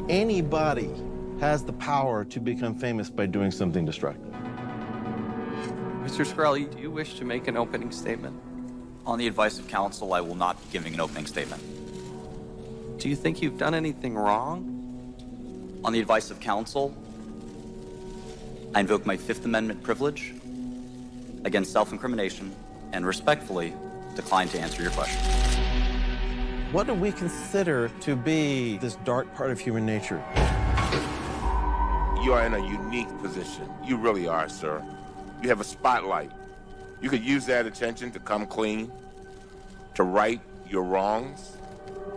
Anybody has the power to become famous by doing something destructive. Mr. Shkreli, do you wish to make an opening statement? On the advice of counsel, I will not be giving an opening statement. Do you think you've done anything wrong? On the advice of counsel, I invoke my Fifth Amendment privilege against self-incrimination and respectfully decline to answer your question. What do we consider to be this dark part of human nature? You are in a unique position. You really are, sir. You have a spotlight. You could use that attention to come clean, to right your wrongs.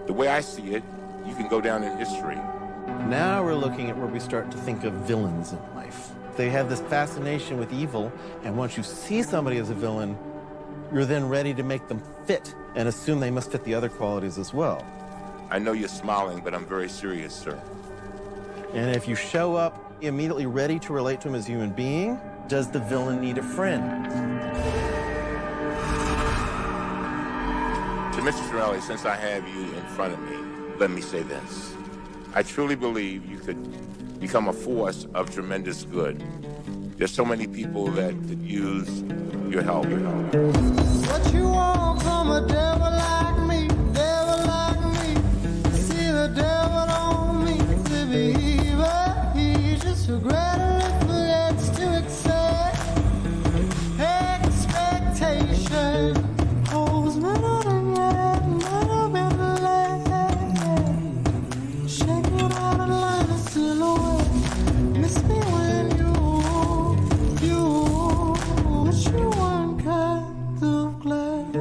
The way I see it, you can go down in history. Now we're looking at where we start to think of villains in life. They have this fascination with evil, and once you see somebody as a villain, you're then ready to make them fit and assume they must fit the other qualities as well. I know you're smiling, but I'm very serious, sir. And if you show up immediately ready to relate to him as a human being, does the villain need a friend? To Mr. Shkreli, since I have you in front of me, let me say this. I truly believe you could become a force of tremendous good. There's so many people that could use your help. What you want from a devil like me, see the devil on me, the believer, he just regrettably forgets to accept expectation. Holds better than yet, never been led. Shaking out a line of silhouette, miss me when you wish you weren't kind of glad.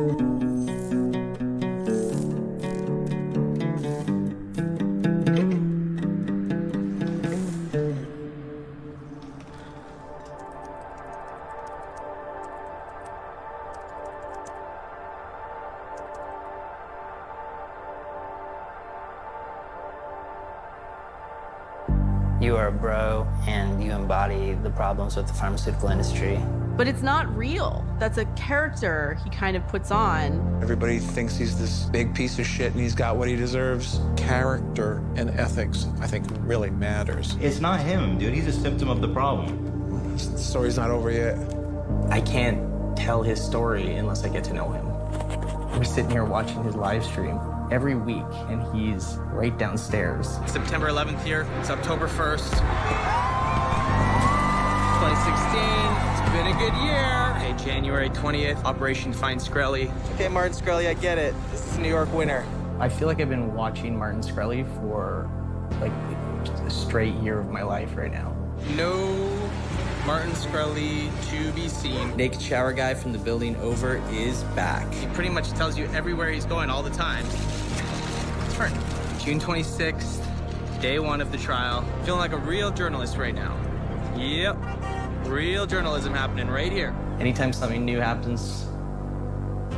You are a bro, and you embody the problems with the pharmaceutical industry. But it's not real. That's a character he kind of puts on. Everybody thinks he's this big piece of shit and he's got what he deserves. Character and ethics, I think, really matters. It's not him, dude. He's a symptom of the problem. The story's not over yet. I can't tell his story unless I get to know him. We're sitting here watching his live stream every week, and he's right downstairs. September 11th here. It's October 1st. 2016. It's been a good year. Okay, January 20th. Operation Find Shkreli. Okay, Martin Shkreli, I get it. This is New York winter. I feel like I've been watching Martin Shkreli for like a straight year of my life right now. No Martin Shkreli to be seen. Naked shower guy from the building over is back. He pretty much tells you everywhere he's going all the time. It's Martin. June 26th, day one of the trial. Feeling like a real journalist right now. Yep, real journalism happening right here. Anytime something new happens,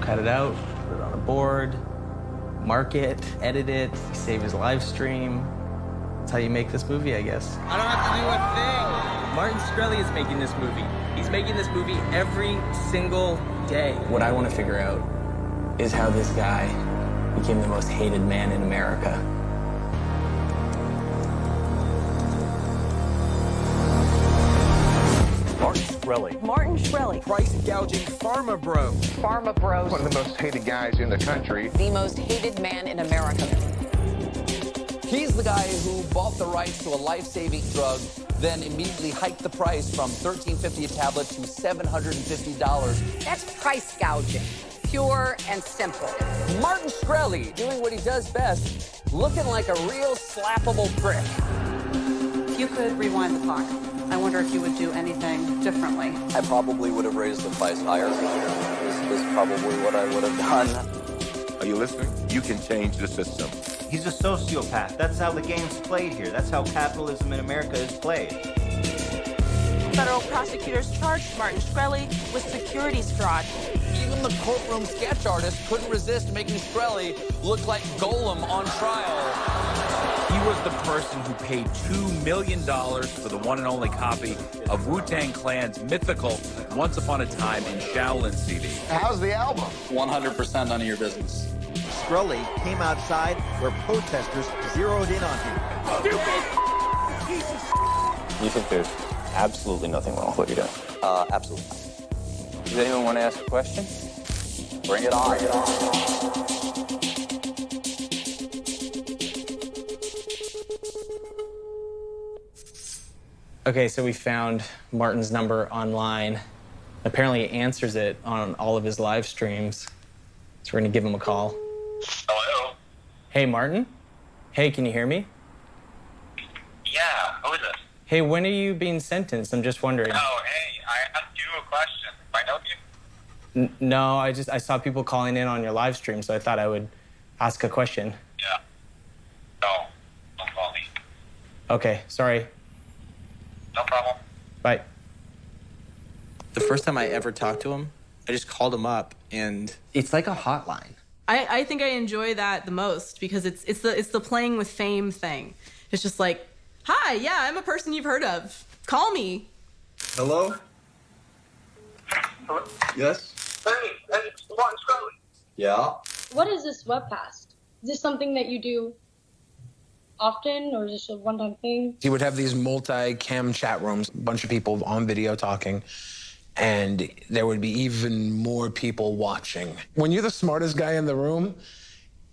cut it out, put it on a board, mark it, edit it, save his live stream. That's how you make this movie, I guess. I don't have to do a thing. Martin Shkreli is making this movie. He's making this movie every single day. What I want to figure out is how this guy became the most hated man in America. Martin Shkreli. Martin Shkreli. Price gouging pharma bro. Pharma bros. One of the most hated guys in the country. The most hated man in America. He's the guy who bought the rights to a life-saving drug, then immediately hiked the price from $13.50 a tablet to $750. That's price gouging. Pure and simple. Martin Shkreli doing what he does best, looking like a real slappable prick. If you could rewind the clock, I wonder if you would do anything differently. I probably would have raised the price higher. This is probably what I would have done. Are you listening? You can change the system. He's a sociopath. That's how the game's played here. That's how capitalism in America is played. Federal prosecutors charged Martin Shkreli with securities fraud. Even the courtroom sketch artist couldn't resist making Shkreli look like Golem on trial. He was the person who paid $2 million for the one and only copy of Wu-Tang Clan's mythical Once Upon a Time in Shaolin CD. How's the album? 100% none of your business. Shkreli came outside where protesters zeroed in on him. You think there's absolutely nothing wrong with what you're doing? Absolutely. Does anyone want to ask a question? Bring it on. Okay, so we found Martin's number online. Apparently he answers it on all of his live streams. So we're gonna give him a call. Hello? Hey, Martin? Hey, can you hear me? Yeah, who is this? Hey, when are you being sentenced? I'm just wondering. Oh, hey, I asked you a question. Can I help you? No, I saw people calling in on your live stream, so I thought I would ask a question. Yeah. No, don't call me. Okay, sorry. No problem. Bye. The first time I ever talked to him, I just called him up, and it's like a hotline. I think I enjoy that the most because it's the playing with fame thing. It's just like, hi, yeah, I'm a person you've heard of. Call me. Hello? Hello? Yes? Hey, it's Martin Shkreli. Yeah? What is this webcast? Is this something that you do often, or is this a one-time thing? He would have these multi-cam chat rooms, a bunch of people on video talking, and there would be even more people watching. When you're the smartest guy in the room,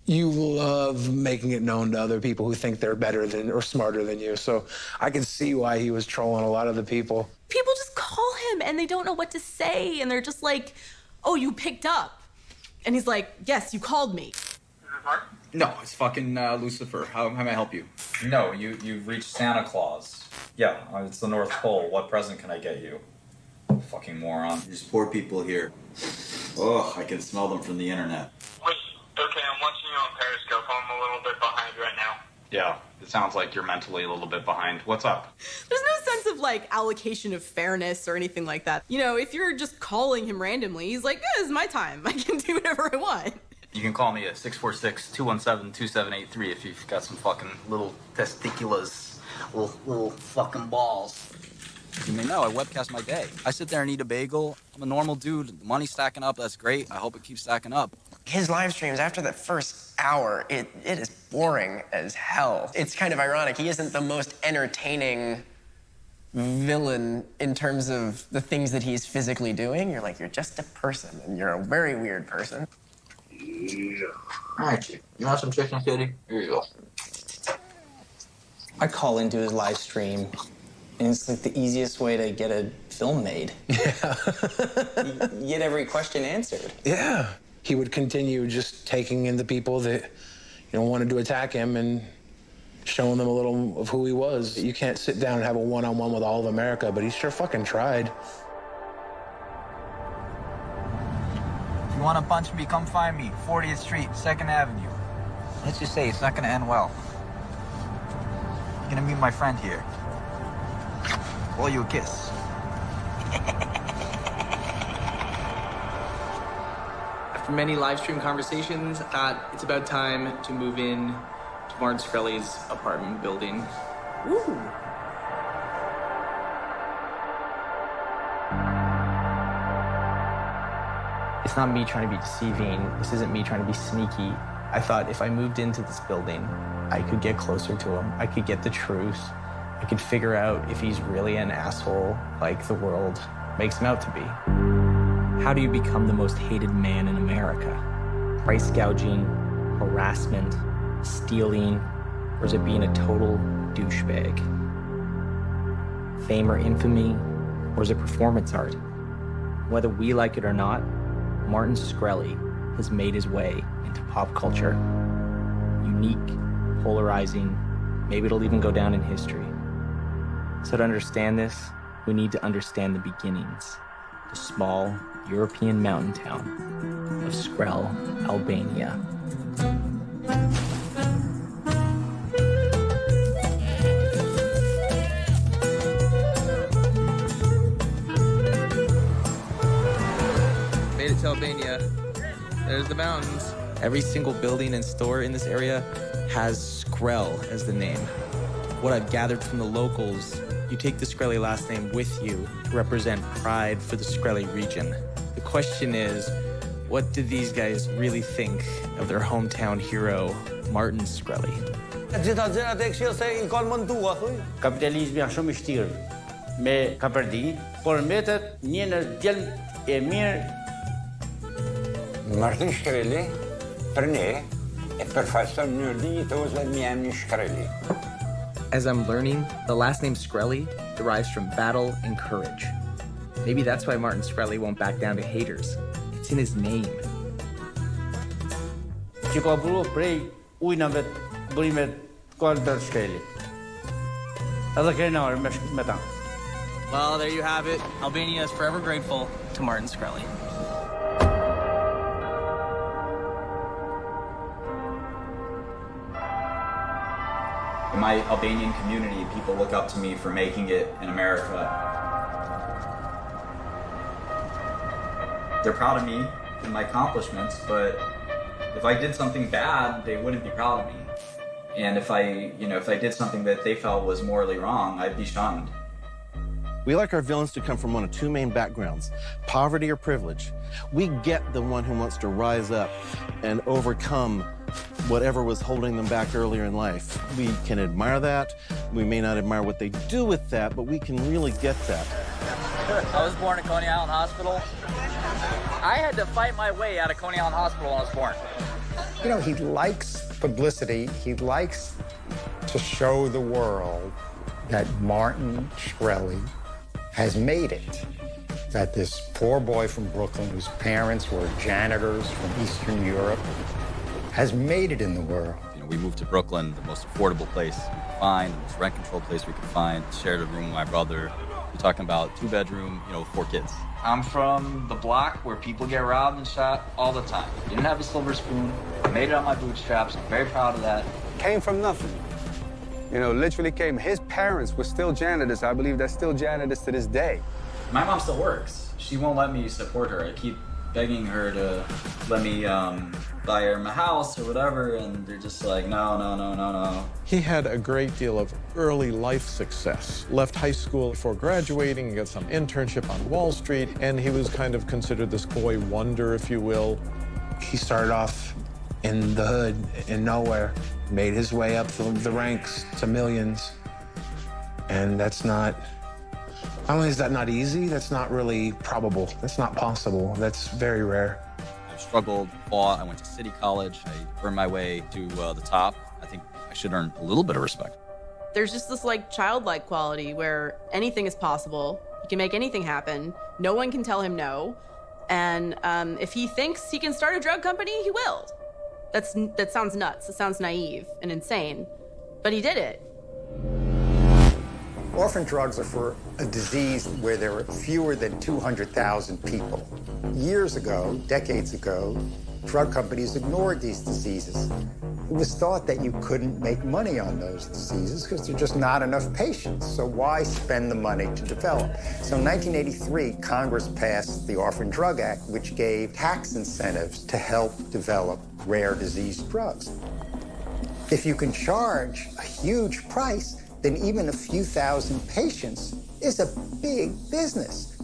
you love making it known to other people who think they're better than or smarter than you. So I could see why he was trolling a lot of the people. People just call him and they don't know what to say, and they're just like, oh, you picked up. And he's like, yes, you called me. No, it's fucking Lucifer. How may I help you? No, you've reached Santa Claus. Yeah, it's the North Pole. What present can I get you? Fucking moron. There's poor people here. Oh, I can smell them from the internet. Wait, okay, I'm watching you on Periscope. I'm a little bit behind right now. Yeah, it sounds like you're mentally a little bit behind. What's up? There's no sense of like allocation of fairness or anything like that. You know, if you're just calling him randomly, he's like, this is my time. I can do whatever I want. You can call me at 646-217-2783 if you've got some fucking little testiculars, little fucking balls. You may know, I webcast my day. I sit there and eat a bagel. I'm a normal dude. The money's stacking up. That's great. I hope it keeps stacking up. His live streams, after that first hour, it is boring as hell. It's kind of ironic. He isn't the most entertaining villain in terms of the things that he's physically doing. You're like, you're just a person, and you're a very weird person. Yeah. All right, you want some chicken, kitty? Here you go. I call into his live stream, and it's like the easiest way to get a film made. Yeah. You get every question answered. Yeah. He would continue just taking in the people that, wanted to attack him and showing them a little of who he was. You can't sit down and have a one-on-one with all of America, but he sure fucking tried. If you want to punch me, come find me. 40th Street, 2nd Avenue. Let's just say it's not going to end well. You're going to meet my friend here. Blow you a kiss. After many live stream conversations, I thought it's about time to move in to Martin Shkreli's apartment building. Woo! It's not me trying to be deceiving. This isn't me trying to be sneaky. I thought if I moved into this building, I could get closer to him. I could get the truth. I could figure out if he's really an asshole like the world makes him out to be. How do you become the most hated man in America? Price gouging, harassment, stealing, or is it being a total douchebag? Fame or infamy, or is it performance art? Whether we like it or not, Martin Shkreli has made his way into pop culture. Unique, polarizing, maybe it'll even go down in history. So to understand this, we need to understand the beginnings. The small European mountain town of Shkreli, Albania. Made it to Albania. There's the mountains. Every single building and store in this area has Shkreli as the name. What I've gathered from the locals, you take the Shkreli last name with you to represent pride for the Shkreli region. The question is, What did these guys really think of their hometown hero, Martin Shkreli? Kapitalizmi është shumë I shtirë me kapërdi, por mbetet një në djalë e mirë. Martin Shkreli për ne e përfaqëson mënyrë dinjitoze emrin Shkreli. As I'm learning, the last name Shkreli derives from battle and courage. Maybe that's why Martin Shkreli won't back down to haters. It's in his name. Që ka buru prej ujnave burimet kualter Shkreli. Edhe krenarë me ta. Well, there you have it. Albania is forever grateful to Martin Shkreli. In my Albanian community, people look up to me for making it in America. They're proud of me and my accomplishments, but if I did something bad, they wouldn't be proud of me. And if I did something that they felt was morally wrong, I'd be shunned. We like our villains to come from one of two main backgrounds, poverty or privilege. We get the one who wants to rise up and overcome whatever was holding them back earlier in life. We can admire that. We may not admire what they do with that, but we can really get that. I was born at Coney Island Hospital. I had to fight my way out of Coney Island Hospital when I was born. You know, he likes publicity. He likes to show the world that Martin Shkreli has made it. That this poor boy from Brooklyn, whose parents were janitors from Eastern Europe, has made it in the world. You know, we moved to Brooklyn, the most affordable place we could find, the most rent-controlled place we could find. Shared a room with my brother. You're talking about 2-bedroom, 4 kids. I'm from the block where people get robbed and shot all the time. Didn't have a silver spoon. I made it on my bootstraps. I'm very proud of that. Came from nothing. You know, literally came. His parents were still janitors. I believe they're still janitors to this day. My mom still works. She won't let me support her. I keep begging her to let me buy her my house or whatever, and they're just like, no. He had a great deal of early life success. Left high school before graduating and got some internship on Wall Street, and he was kind of considered this boy wonder, if you will. He started off in the hood, in nowhere, made his way up the ranks to millions. And that's not only is that not easy, that's not really probable. That's not possible. That's very rare. I struggled, fought. I went to City College. I earned my way to the top. I think I should earn a little bit of respect. There's just this childlike quality where anything is possible. He can make anything happen. No one can tell him no. And if he thinks he can start a drug company, he will. That sounds nuts. It sounds naive and insane. But he did it. Orphan drugs are for a disease where there are fewer than 200,000 people. Years ago, decades ago, drug companies ignored these diseases. It was thought that you couldn't make money on those diseases because there are just not enough patients. So why spend the money to develop? So in 1983, Congress passed the Orphan Drug Act, which gave tax incentives to help develop rare disease drugs. If you can charge a huge price, then even a few thousand patients is a big business.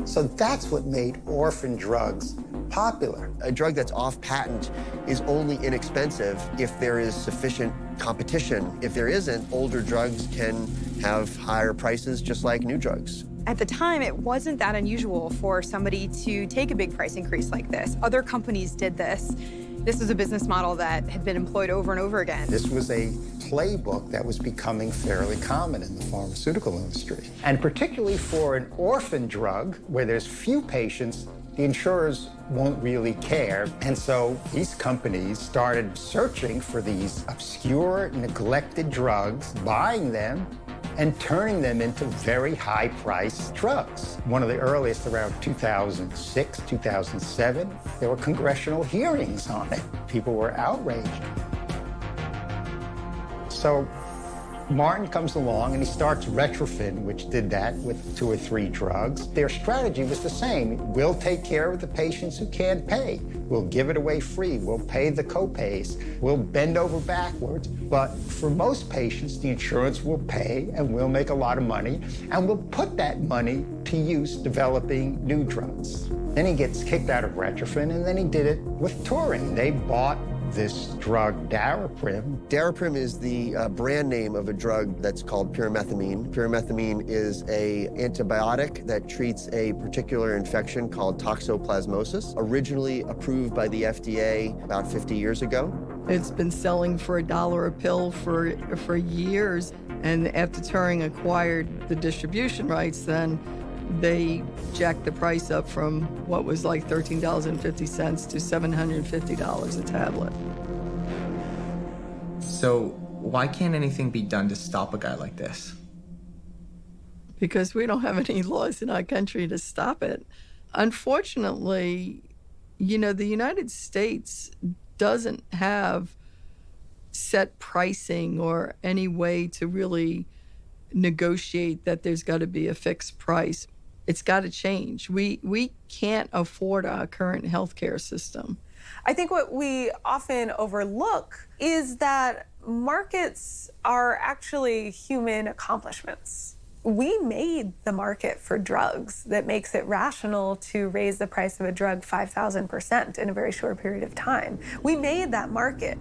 So that's what made orphan drugs popular. A drug that's off patent is only inexpensive if there is sufficient competition. If there isn't, older drugs can have higher prices just like new drugs. At the time, it wasn't that unusual for somebody to take a big price increase like this. Other companies did this. This was a business model that had been employed over and over again. This was a playbook that was becoming fairly common in the pharmaceutical industry. And particularly for an orphan drug where there's few patients, the insurers won't really care. And so these companies started searching for these obscure, neglected drugs, buying them, and turning them into very high-priced drugs. One of the earliest, around 2006, 2007, there were congressional hearings on it. People were outraged. So Martin comes along and he starts Retrofin, which did that with 2 or 3 drugs. Their strategy was the same. We'll take care of the patients who can't pay. We'll give it away free. We'll pay the co-pays. We'll bend over backwards. But for most patients, the insurance will pay and we'll make a lot of money. And we'll put that money to use developing new drugs. Then he gets kicked out of Retrophin, and then he did it with Turing. They bought this drug, Daraprim. Daraprim is the brand name of a drug that's called pyrimethamine. Pyrimethamine is an antibiotic that treats a particular infection called toxoplasmosis, originally approved by the FDA about 50 years ago. It's been selling for $1 a pill for years, and after Turing acquired the distribution rights, then they jacked the price up from what was like $13.50 to $750 a tablet. So why can't anything be done to stop a guy like this? Because we don't have any laws in our country to stop it. Unfortunately, you know, the United States doesn't have set pricing or any way to really negotiate that there's got to be a fixed price. It's got to change. We can't afford our current healthcare system. I think what we often overlook is that markets are actually human accomplishments. We made the market for drugs that makes it rational to raise the price of a drug 5,000% in a very short period of time. We made that market.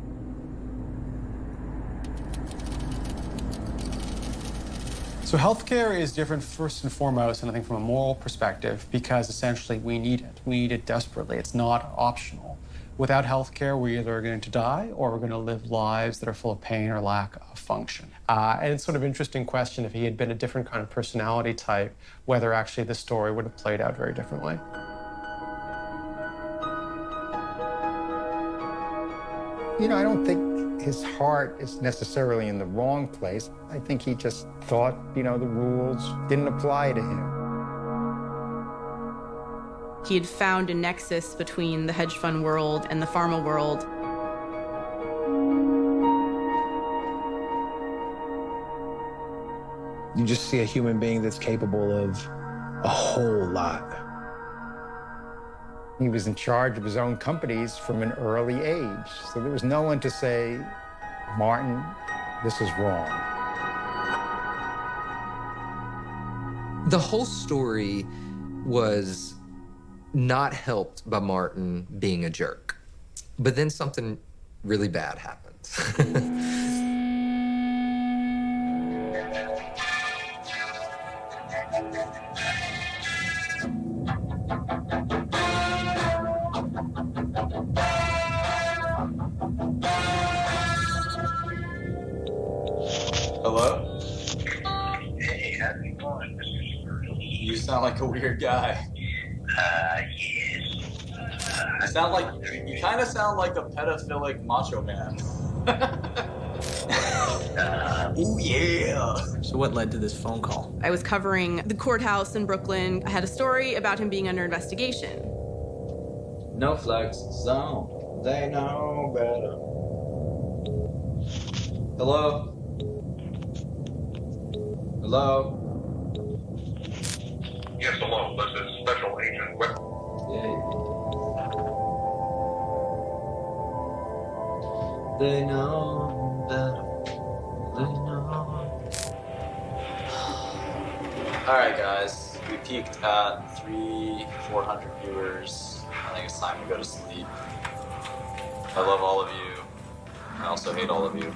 So healthcare is different first and foremost, and I think from a moral perspective, because essentially we need it. We need it desperately. It's not optional. Without healthcare, we're either going to die or we're going to live lives that are full of pain or lack of function. And it's sort of an interesting question if he had been a different kind of personality type, whether actually the story would have played out very differently. You know, I don't think his heart is necessarily in the wrong place. I think he just thought, you know, the rules didn't apply to him. He had found a nexus between the hedge fund world and the pharma world. You just see a human being that's capable of a whole lot. He was in charge of his own companies from an early age. So there was no one to say, Martin, this is wrong. The whole story was not helped by Martin being a jerk. But then something really bad happens. Hello? Hey, how's it going, Mr. Shkreli? You sound like a weird guy. Yes. You kind of sound like a pedophilic macho man. Ooh, yeah. So what led to this phone call? I was covering the courthouse in Brooklyn. I had a story about him being under investigation. No flex zone. They know better. Hello? Hello? Yes, hello. This is Special Agent Whip. They know better. They know. All right, guys. We peaked at 400 viewers. I think it's time to go to sleep. I love all of you. I also hate all of you.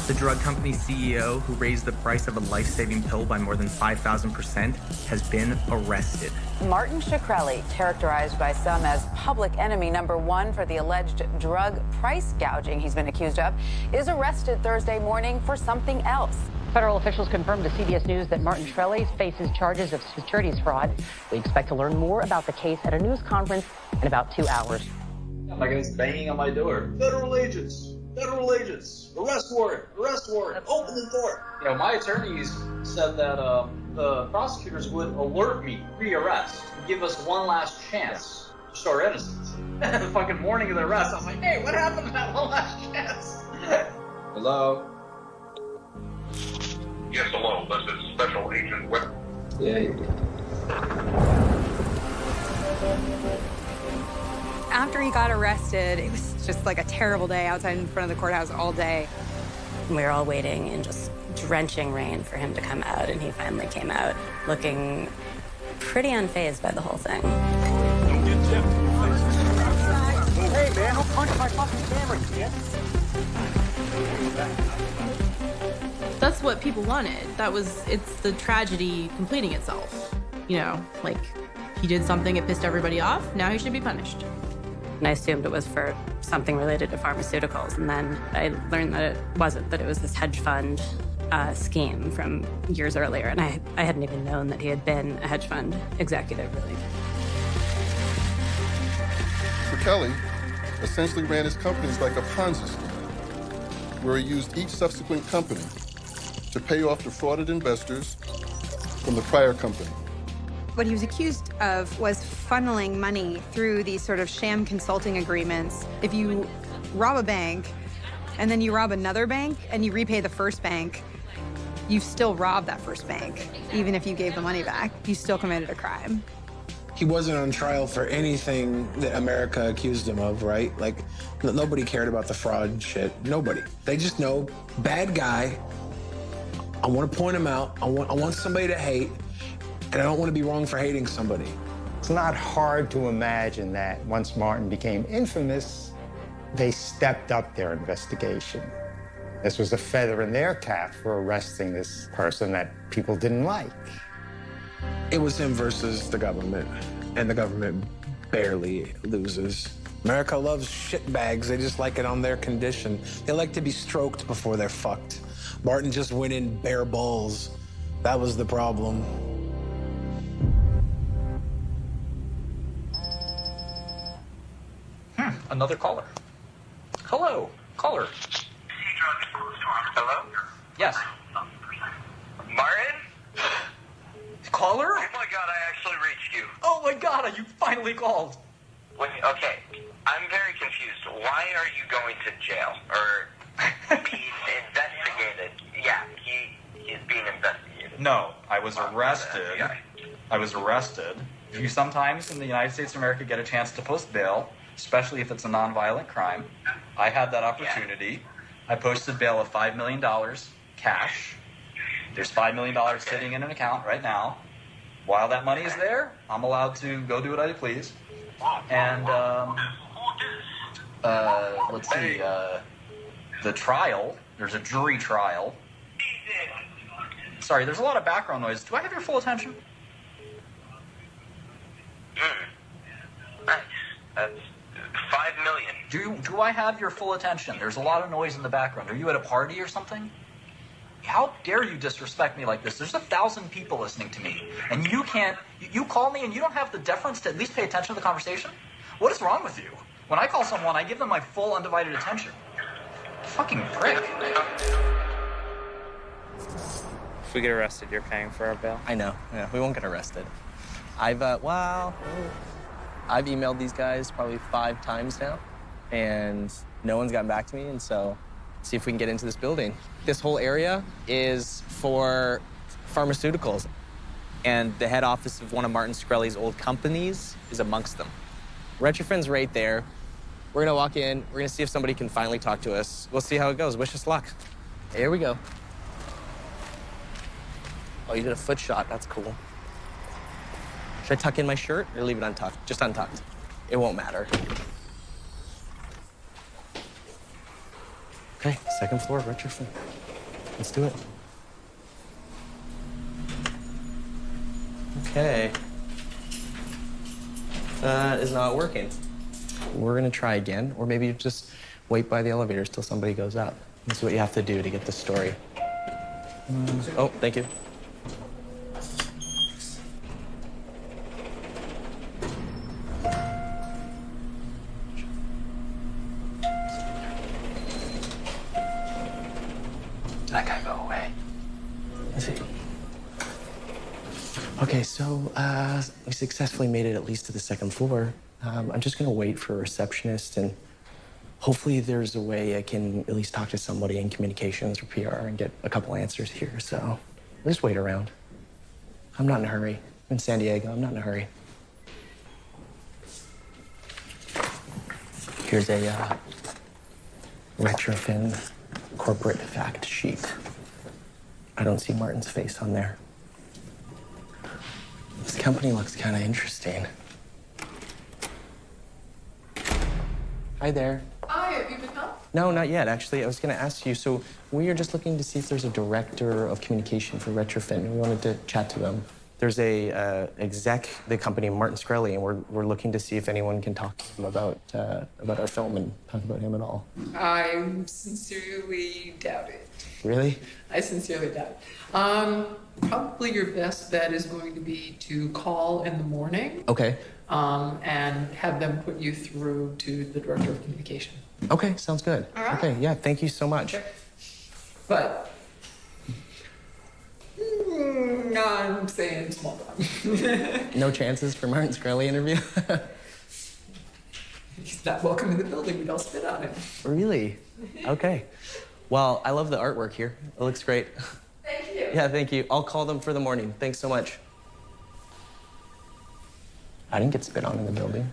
The drug company CEO who raised the price of a life-saving pill by more than 5,000% has been arrested. Martin Shkreli, characterized by some as public enemy #1 for the alleged drug price gouging he's been accused of, is arrested Thursday morning for something else. Federal officials confirmed to CBS News that Martin Shkreli faces charges of securities fraud. We expect to learn more about the case at a news conference in about 2 hours. My guy's banging on my door. Federal agents! Federal agents! Arrest warrant! Arrest warrant! Open the door! You know, my attorneys said that the prosecutors would alert me pre-arrest, give us one last chance to show our innocence. The fucking morning of the arrest, I was like, hey, what happened to that one last chance? Hello? Yes, hello. This is Special Agent Whip. After he got arrested, it was just like a terrible day outside in front of the courthouse all day. We were all waiting in just drenching rain for him to come out, and he finally came out looking pretty unfazed by the whole thing. Hey, man, don't punch my fucking camera, kid. That's what people wanted. It's the tragedy completing itself. You know, like, he did something, it pissed everybody off, now he should be punished. And I assumed it was for something related to pharmaceuticals. And then I learned that it wasn't, that it was this hedge fund scheme from years earlier. And I hadn't even known that he had been a hedge fund executive, really. Shkreli essentially ran his companies like a Ponzi scheme, where he used each subsequent company to pay off defrauded investors from the prior company. What he was accused of was funneling money through these sort of sham consulting agreements. If you rob a bank and then you rob another bank and you repay the first bank, you still robbed that first bank. Even if you gave the money back, you still committed a crime. He wasn't on trial for anything that America accused him of, right? Like, nobody cared about the fraud shit. Nobody. They just know, bad guy. I want to point him out. I want somebody to hate, and I don't want to be wrong for hating somebody. It's not hard to imagine that once Martin became infamous, they stepped up their investigation. This was a feather in their cap for arresting this person that people didn't like. It was him versus the government, and the government barely loses. America loves shitbags. They just like it on their condition. They like to be stroked before they're fucked. Martin just went in bare balls. That was the problem. Another caller. Hello, caller. Hello? Yes. Martin? Caller? Oh my god, I actually reached you. Oh my god, you finally called. Wait, okay, I'm very confused. Why are you going to jail? Or being investigated? Yeah, he's being investigated. No, I was arrested. I was arrested. You sometimes in the United States of America get a chance to post bail, especially if it's a nonviolent crime. I had that opportunity. I posted bail of $5 million cash. There's $5 million sitting in an account right now. While that money is there, I'm allowed to go do what I please. And let's see, the trial, there's a jury trial. Sorry, there's a lot of background noise. Do I have your full attention? Nice. That's $5 million. Do I have your full attention? There's a lot of noise in the background. Are you at a party or something? How dare you disrespect me like this? There's 1,000 people listening to me, and you can't, you call me and you don't have the deference to at least pay attention to the conversation? What is wrong with you? When I call someone, I give them my full undivided attention. Fucking prick. If we get arrested, you're paying for our bail? I know. Yeah, we won't get arrested. I've emailed these guys probably 5 times now, and no one's gotten back to me, and so see if we can get into this building. This whole area is for pharmaceuticals, and the head office of one of Martin Shkreli's old companies is amongst them. Retrofriend's right there. We're gonna walk in, we're gonna see if somebody can finally talk to us. We'll see how it goes. Wish us luck. Here we go. Oh, you did a foot shot, that's cool. Should I tuck in my shirt or leave it untucked? Just untucked. It won't matter. Okay, second floor, retrofit. Let's do it. Okay. That is not working. We're gonna try again, or maybe just wait by the elevators till somebody goes up. That's what you have to do to get the story. Oh, thank you. That guy go away. Let's see. Okay, so we successfully made it at least to the second floor. I'm just gonna wait for a receptionist, and hopefully there's a way I can at least talk to somebody in communications or PR and get a couple answers here. So I'll just wait around. I'm not in a hurry. I'm in San Diego. I'm not in a hurry. Here's a Retrofin corporate fact sheet. I don't see Martin's face on there. This company looks kind of interesting. Hi there. Hi, have you been up? No, not yet, actually. I was going to ask you, so we are just looking to see if there's a director of communication for Retrofit, and we wanted to chat to them. There's a exec, the company, Martin Shkreli, and we're looking to see if anyone can talk to him about our film and talk about him at all. I sincerely doubt it. Really? I sincerely doubt it. Probably your best bet is going to be to call in the morning. Okay. And have them put you through to the director of communication. Okay, sounds good. All right. Okay, yeah, thank you so much. Okay. But I'm saying small time. No chances for Martin Shkreli interview? He's not welcome in the building. We'd all spit on him. Really? Okay. Well, I love the artwork here. It looks great. Thank you. Yeah, thank you. I'll call them for the morning. Thanks so much. I didn't get spit on in the building.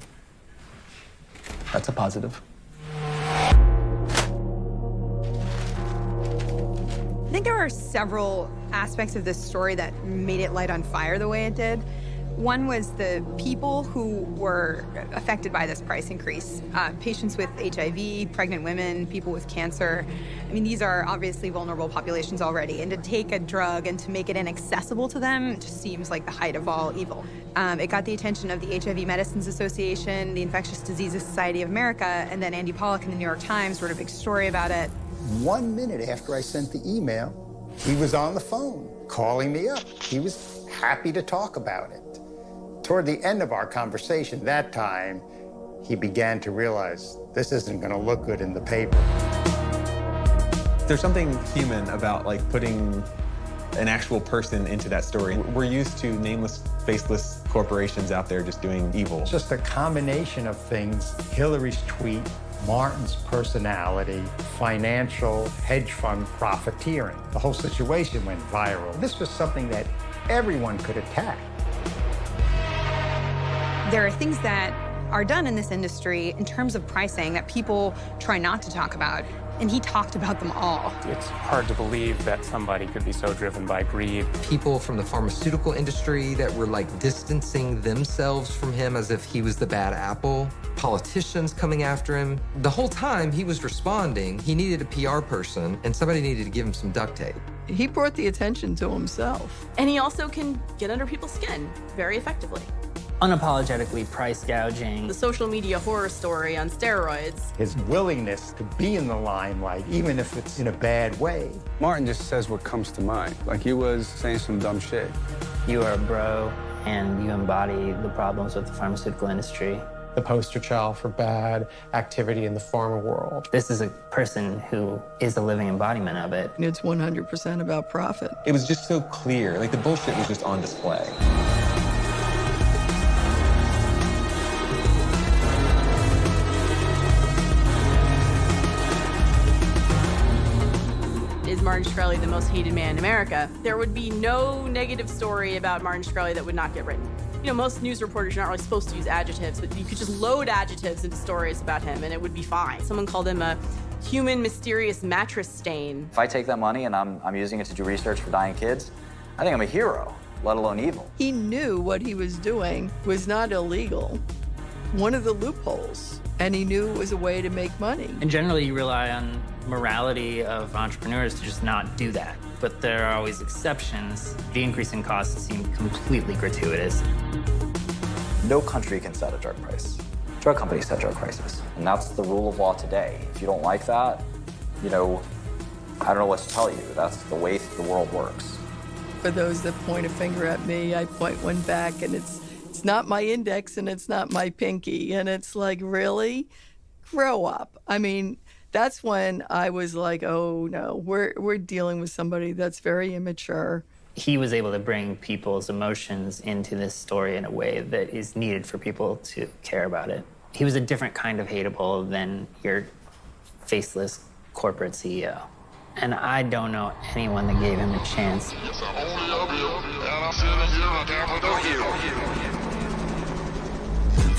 That's a positive. I think there are several aspects of this story that made it light on fire the way it did. One was the people who were affected by this price increase. Patients with HIV, pregnant women, people with cancer. I mean, these are obviously vulnerable populations already. And to take a drug and to make it inaccessible to them just seems like the height of all evil. It got the attention of the HIV Medicines Association, the Infectious Diseases Society of America, and then Andy Pollack in the New York Times wrote a big story about it. 1 minute after I sent the email, he was on the phone, calling me up. He was happy to talk about it. Toward the end of our conversation that time, he began to realize this isn't going to look good in the paper. There's something human about like putting an actual person into that story. We're used to nameless, faceless corporations out there just doing evil. It's just a combination of things. Hillary's tweet, Martin's personality, financial hedge fund profiteering. The whole situation went viral. This was something that everyone could attack. There are things that are done in this industry in terms of pricing that people try not to talk about, and he talked about them all. It's hard to believe that somebody could be so driven by greed. People from the pharmaceutical industry that were like distancing themselves from him as if he was the bad apple. Politicians coming after him. The whole time he was responding, he needed a PR person and somebody needed to give him some duct tape. He brought the attention to himself. And he also can get under people's skin very effectively. Unapologetically price gouging. The social media horror story on steroids. His willingness to be in the limelight, even if it's in a bad way. Martin just says what comes to mind. Like he was saying some dumb shit. You are a bro, and you embody the problems with the pharmaceutical industry. The poster child for bad activity in the pharma world. This is a person who is the living embodiment of it. It's 100% about profit. It was just so clear. Like the bullshit was just on display. Is Martin Shkreli the most hated man in America? There would be no negative story about Martin Shkreli that would not get written. You know, most news reporters are not really supposed to use adjectives, but you could just load adjectives into stories about him and it would be fine. Someone called him a human mysterious mattress stain. If I take that money and I'm using it to do research for dying kids, I think I'm a hero, let alone evil. He knew what he was doing was not illegal. One of the loopholes. And he knew it was a way to make money. And generally, you rely on morality of entrepreneurs to just not do that. But there are always exceptions. The increase in costs seem completely gratuitous. No country can set a drug price. Drug companies set drug prices. And that's the rule of law today. If you don't like that, you know, I don't know what to tell you. That's the way the world works. For those that point a finger at me, I point one back, and it's not my index and it's not my pinky. And it's like, really? Grow up. I mean, that's when I was like, oh no, we're dealing with somebody that's very immature. He was able to bring people's emotions into this story in a way that is needed for people to care about it. He was a different kind of hateable than your faceless corporate CEO. And I don't know anyone that gave him a chance.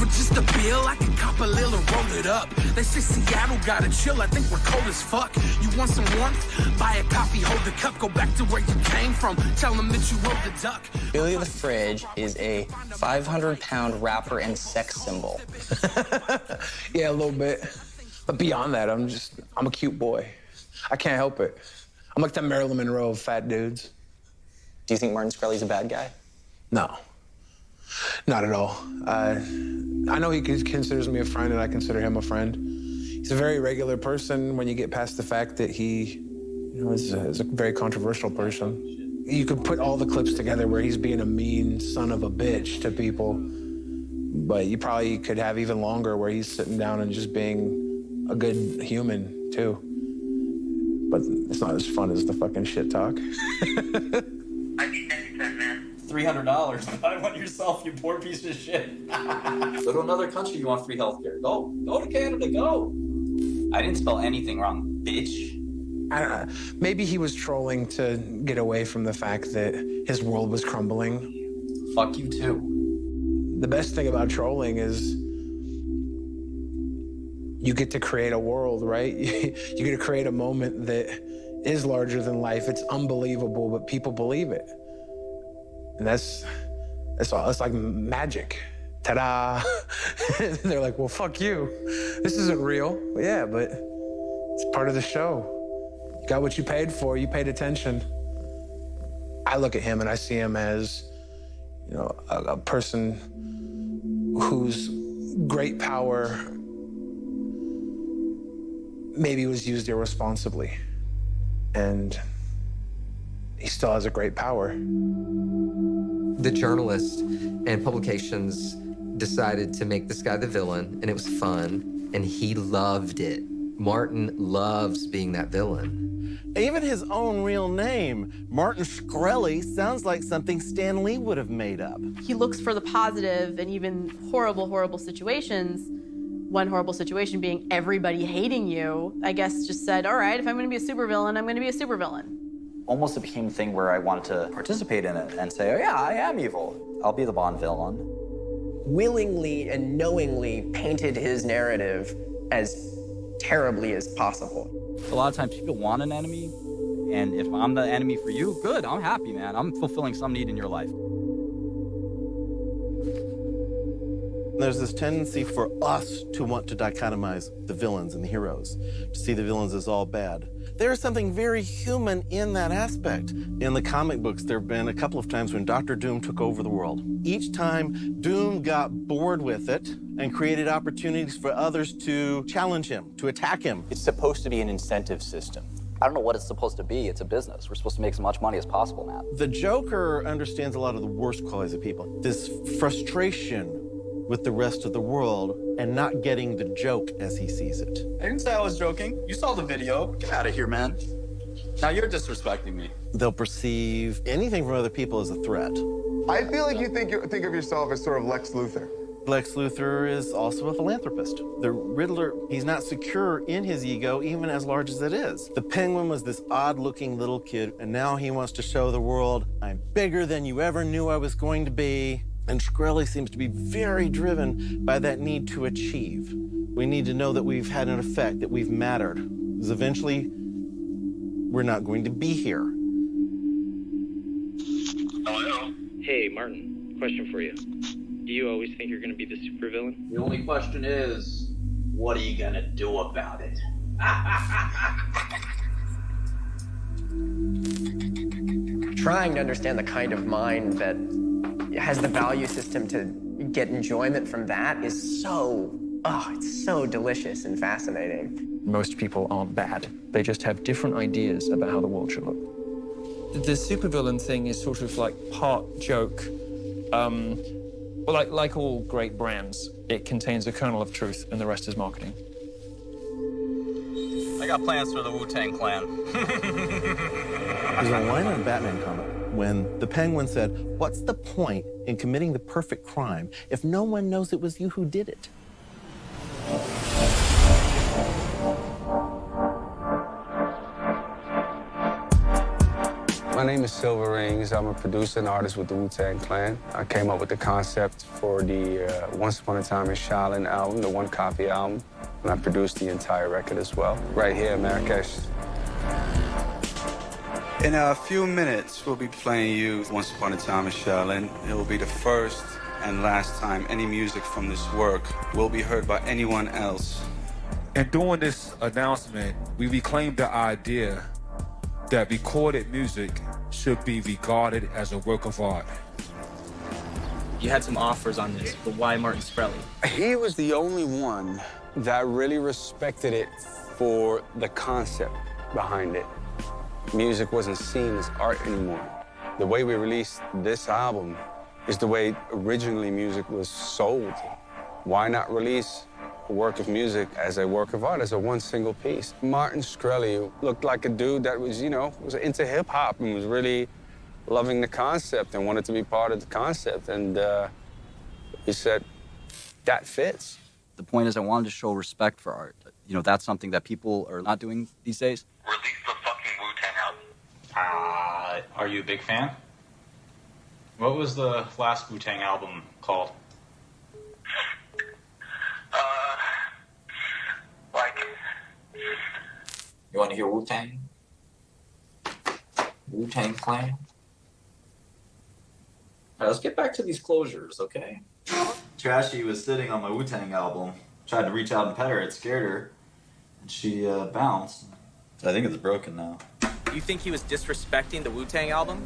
For just a bill, I can cop a lil and roll it up. They say Seattle gotta chill, I think we're cold as fuck. You want some warmth? Buy a coffee, hold the cup, go back to where you came from. Tell them that you rode the duck. Billy the Fridge is a 500-pound rapper and sex symbol. Yeah, a little bit. But beyond that, I'm a cute boy. I can't help it. I'm like the Marilyn Monroe of fat dudes. Do you think Martin Shkreli's a bad guy? No, not at all. I know he considers me a friend, and I consider him a friend. He's a very regular person when you get past the fact that he is a very controversial person. You could put all the clips together where he's being a mean son of a bitch to people, but you probably could have even longer where he's sitting down and just being a good human, too. But it's not as fun as the fucking shit talk. $300. Buy one yourself, you poor piece of shit. Go to another country, you want free healthcare. Go to Canada, go. I didn't spell anything wrong, bitch. I don't know. Maybe he was trolling to get away from the fact that his world was crumbling. Fuck you too. The best thing about trolling is you get to create a world, right? You get to create a moment that is larger than life. It's unbelievable, but people believe it. And that's all. It's like magic. Ta-da! They're like, well, fuck you. This isn't real. Well, yeah, but it's part of the show. You got what you paid for. You paid attention. I look at him and I see him as, a person whose great power maybe was used irresponsibly. And he still has a great power. The journalists and publications decided to make this guy the villain, and it was fun, and he loved it. Martin loves being that villain. Even his own real name, Martin Shkreli, sounds like something Stan Lee would have made up. He looks for the positive in even horrible, horrible situations. One horrible situation being everybody hating you. I guess just said, all right, if I'm gonna be a supervillain, I'm gonna be a supervillain. Almost it became a thing where I wanted to participate in it and say, oh yeah, I am evil. I'll be the Bond villain. Willingly and knowingly painted his narrative as terribly as possible. A lot of times people want an enemy, and if I'm the enemy for you, good, I'm happy, man. I'm fulfilling some need in your life. There's this tendency for us to want to dichotomize the villains and the heroes, to see the villains as all bad. There is something very human in that aspect. In the comic books, there have been a couple of times when Dr. Doom took over the world. Each time, Doom got bored with it and created opportunities for others to challenge him, to attack him. It's supposed to be an incentive system. I don't know what it's supposed to be. It's a business. We're supposed to make as much money as possible now. The Joker understands a lot of the worst qualities of people. This frustration with the rest of the world and not getting the joke as he sees it. I didn't say I was joking. You saw the video. Get out of here, man. Now you're disrespecting me. They'll perceive anything from other people as a threat. I feel like you think of yourself as sort of Lex Luthor. Lex Luthor is also a philanthropist. The Riddler, he's not secure in his ego, even as large as it is. The Penguin was this odd-looking little kid, and now he wants to show the world, I'm bigger than you ever knew I was going to be. And Shkreli seems to be very driven by that need to achieve. We need to know that we've had an effect, that we've mattered. Because eventually, we're not going to be here. Hello? Hey, Martin, question for you. Do you always think you're going to be the supervillain? The only question is, what are you going to do about it? Trying to understand the kind of mind that has the value system to get enjoyment from that is it's so delicious and fascinating. Most people aren't bad. They just have different ideas about how the world should look. The supervillain thing is sort of like part joke. Like all great brands, it contains a kernel of truth and the rest is marketing. I got plans for the Wu-Tang Clan. There's a line in a Batman comic when the Penguin said, what's the point in committing the perfect crime if no one knows it was you who did it? I My name is Silver Rings. I'm a producer and artist with the Wu-Tang Clan. I came up with the concept for the Once Upon a Time in Shaolin album, the One Copy album, and I produced the entire record as well, right here in Marrakesh. In a few minutes, we'll be playing you Once Upon a Time in Shaolin. It will be the first and last time any music from this work will be heard by anyone else. In doing this announcement, we reclaimed the idea that recorded music should be regarded as a work of art. You had some offers on this, but why Martin Shkreli? He was the only one that really respected it for the concept behind it. Music wasn't seen as art anymore. The way we released this album is the way originally music was sold. Why not release a work of music as a work of art, as a one single piece? Martin Shkreli looked like a dude that was, was into hip hop and was really loving the concept and wanted to be part of the concept. And he said, that fits. The point is I wanted to show respect for art. That's something that people are not doing these days. Release the fucking Wu-Tang album. Are you a big fan? What was the last Wu-Tang album called? You want to hear Wu-Tang? Wu-Tang Clan? All right, let's get back to these closures, okay? Trashy was sitting on my Wu-Tang album. Tried to reach out and pet her. It scared her. And she bounced. I think it's broken now. You think he was disrespecting the Wu-Tang album?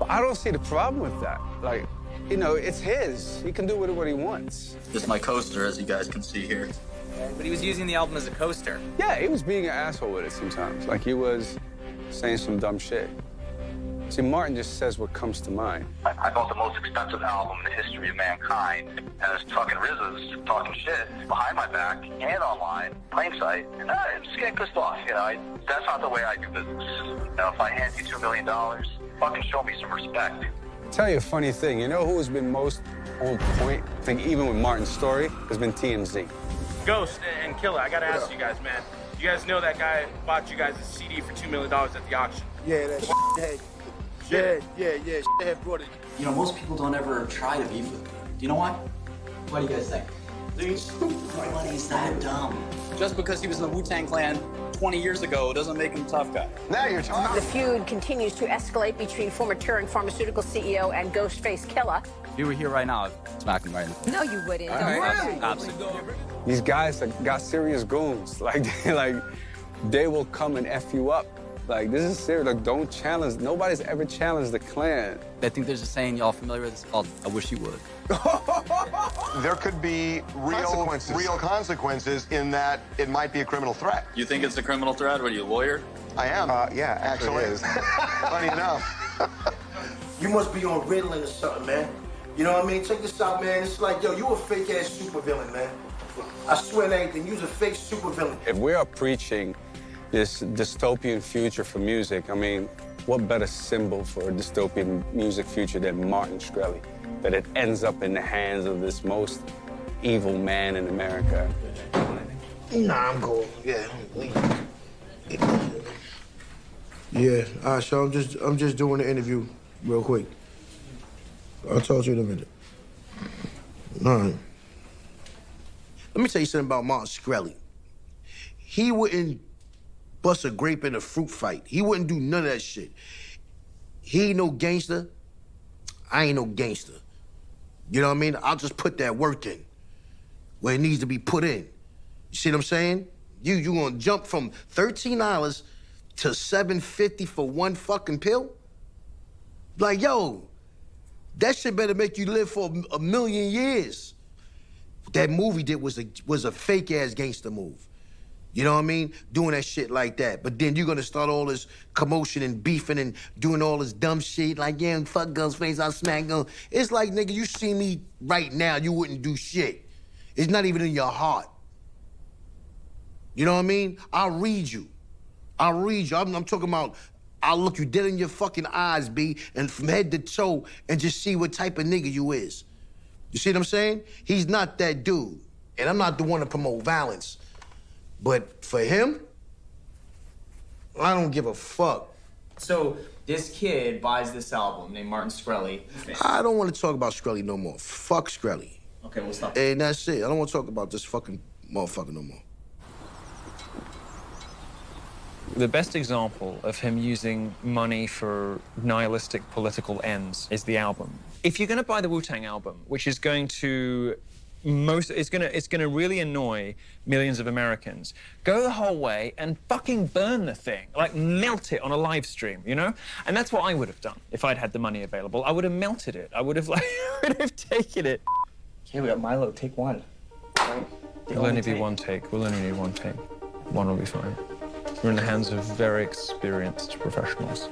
I don't see the problem with that. Like, it's his. He can do what he wants. This is my coaster, as you guys can see here. But he was using the album as a coaster. Yeah, he was being an asshole with it sometimes. Like, he was saying some dumb shit. See, Martin just says what comes to mind. I bought the most expensive album in the history of mankind, and there's fucking RZA's talking shit behind my back and online, plain sight, and I'm just getting pissed off. That's not the way I do business. If I hand you $2 million, fucking show me some respect. I'll tell you a funny thing. You know who has been most on point? I think even with Martin's story, has been TMZ. Ghost and Killer, I gotta ask you guys, man. You guys know that guy bought you guys a CD for $2 million at the auction? Yeah, that yeah, had brought it. Most people don't ever try to beef with me. Do you know why? What do you guys think? Nobody's that dumb. Just because he was in the Wu-Tang Clan 20 years ago doesn't make him a tough guy. Now you're talking. The feud continues to escalate between former Turing Pharmaceutical CEO and Ghostface Killer. If you were here right now, I'd smack him right in the face. No, you wouldn't. Don't Really? worry. Absolutely. These guys that got serious goons. Like, they will come and F you up. Like, this is serious. Like, don't challenge. Nobody's ever challenged the Klan. I think there's a saying, y'all familiar with this, called, I wish you would. There could be real consequences in that it might be a criminal threat. You think it's a criminal threat? Are you a lawyer? I am. Yeah, actually. Funny enough. You must be on Ritalin or something, man. You know what I mean? Check this out, man. It's like, you a fake-ass supervillain, man. I swear to anything, you's a fake supervillain. If we are preaching this dystopian future for music, I mean, what better symbol for a dystopian music future than Martin Shkreli? That it ends up in the hands of this most evil man in America. Nah, I'm going. Yeah, yeah. All right, so I'm just doing the interview real quick. I'll talk to you in a minute. All right. Let me tell you something about Martin Shkreli. He wouldn't bust a grape in a fruit fight. He wouldn't do none of that shit. He ain't no gangster. I ain't no gangster. You know what I mean? I'll just put that work in where it needs to be put in. You see what I'm saying? You gonna jump from $13 to $7.50 for one fucking pill? Like, yo, that shit better make you live for a million years. What that movie did was a fake-ass gangster move. You know what I mean? Doing that shit like that. But then you're gonna start all this commotion and beefing and doing all this dumb shit like, yeah, fuck Ghostface, I'll smack him. It's like, nigga, you see me right now, you wouldn't do shit. It's not even in your heart. You know what I mean? I'll read you. I'm talking about, I'll look you dead in your fucking eyes, B, and from head to toe, and just see what type of nigga you is. You see what I'm saying? He's not that dude. And I'm not the one to promote violence. But for him, I don't give a fuck. So This kid buys this album named Martin Shkreli. I don't want to talk about Shkreli no more. Fuck Shkreli. Okay, we'll stop. And that's it. I don't want to talk about this fucking motherfucker no more. The best example of him using money for nihilistic political ends is the album. If you're going to buy the Wu-Tang album, which is going to it's going to really annoy millions of Americans, go the whole way and fucking burn the thing, like melt it on a live stream, you know? And that's what I would have done if I'd had the money available. I would have melted it. I would have taken it. Okay, we got Milo. Take one. Right? It'll only be one take. We'll only need one take. One will be fine. We're in the hands of very experienced professionals.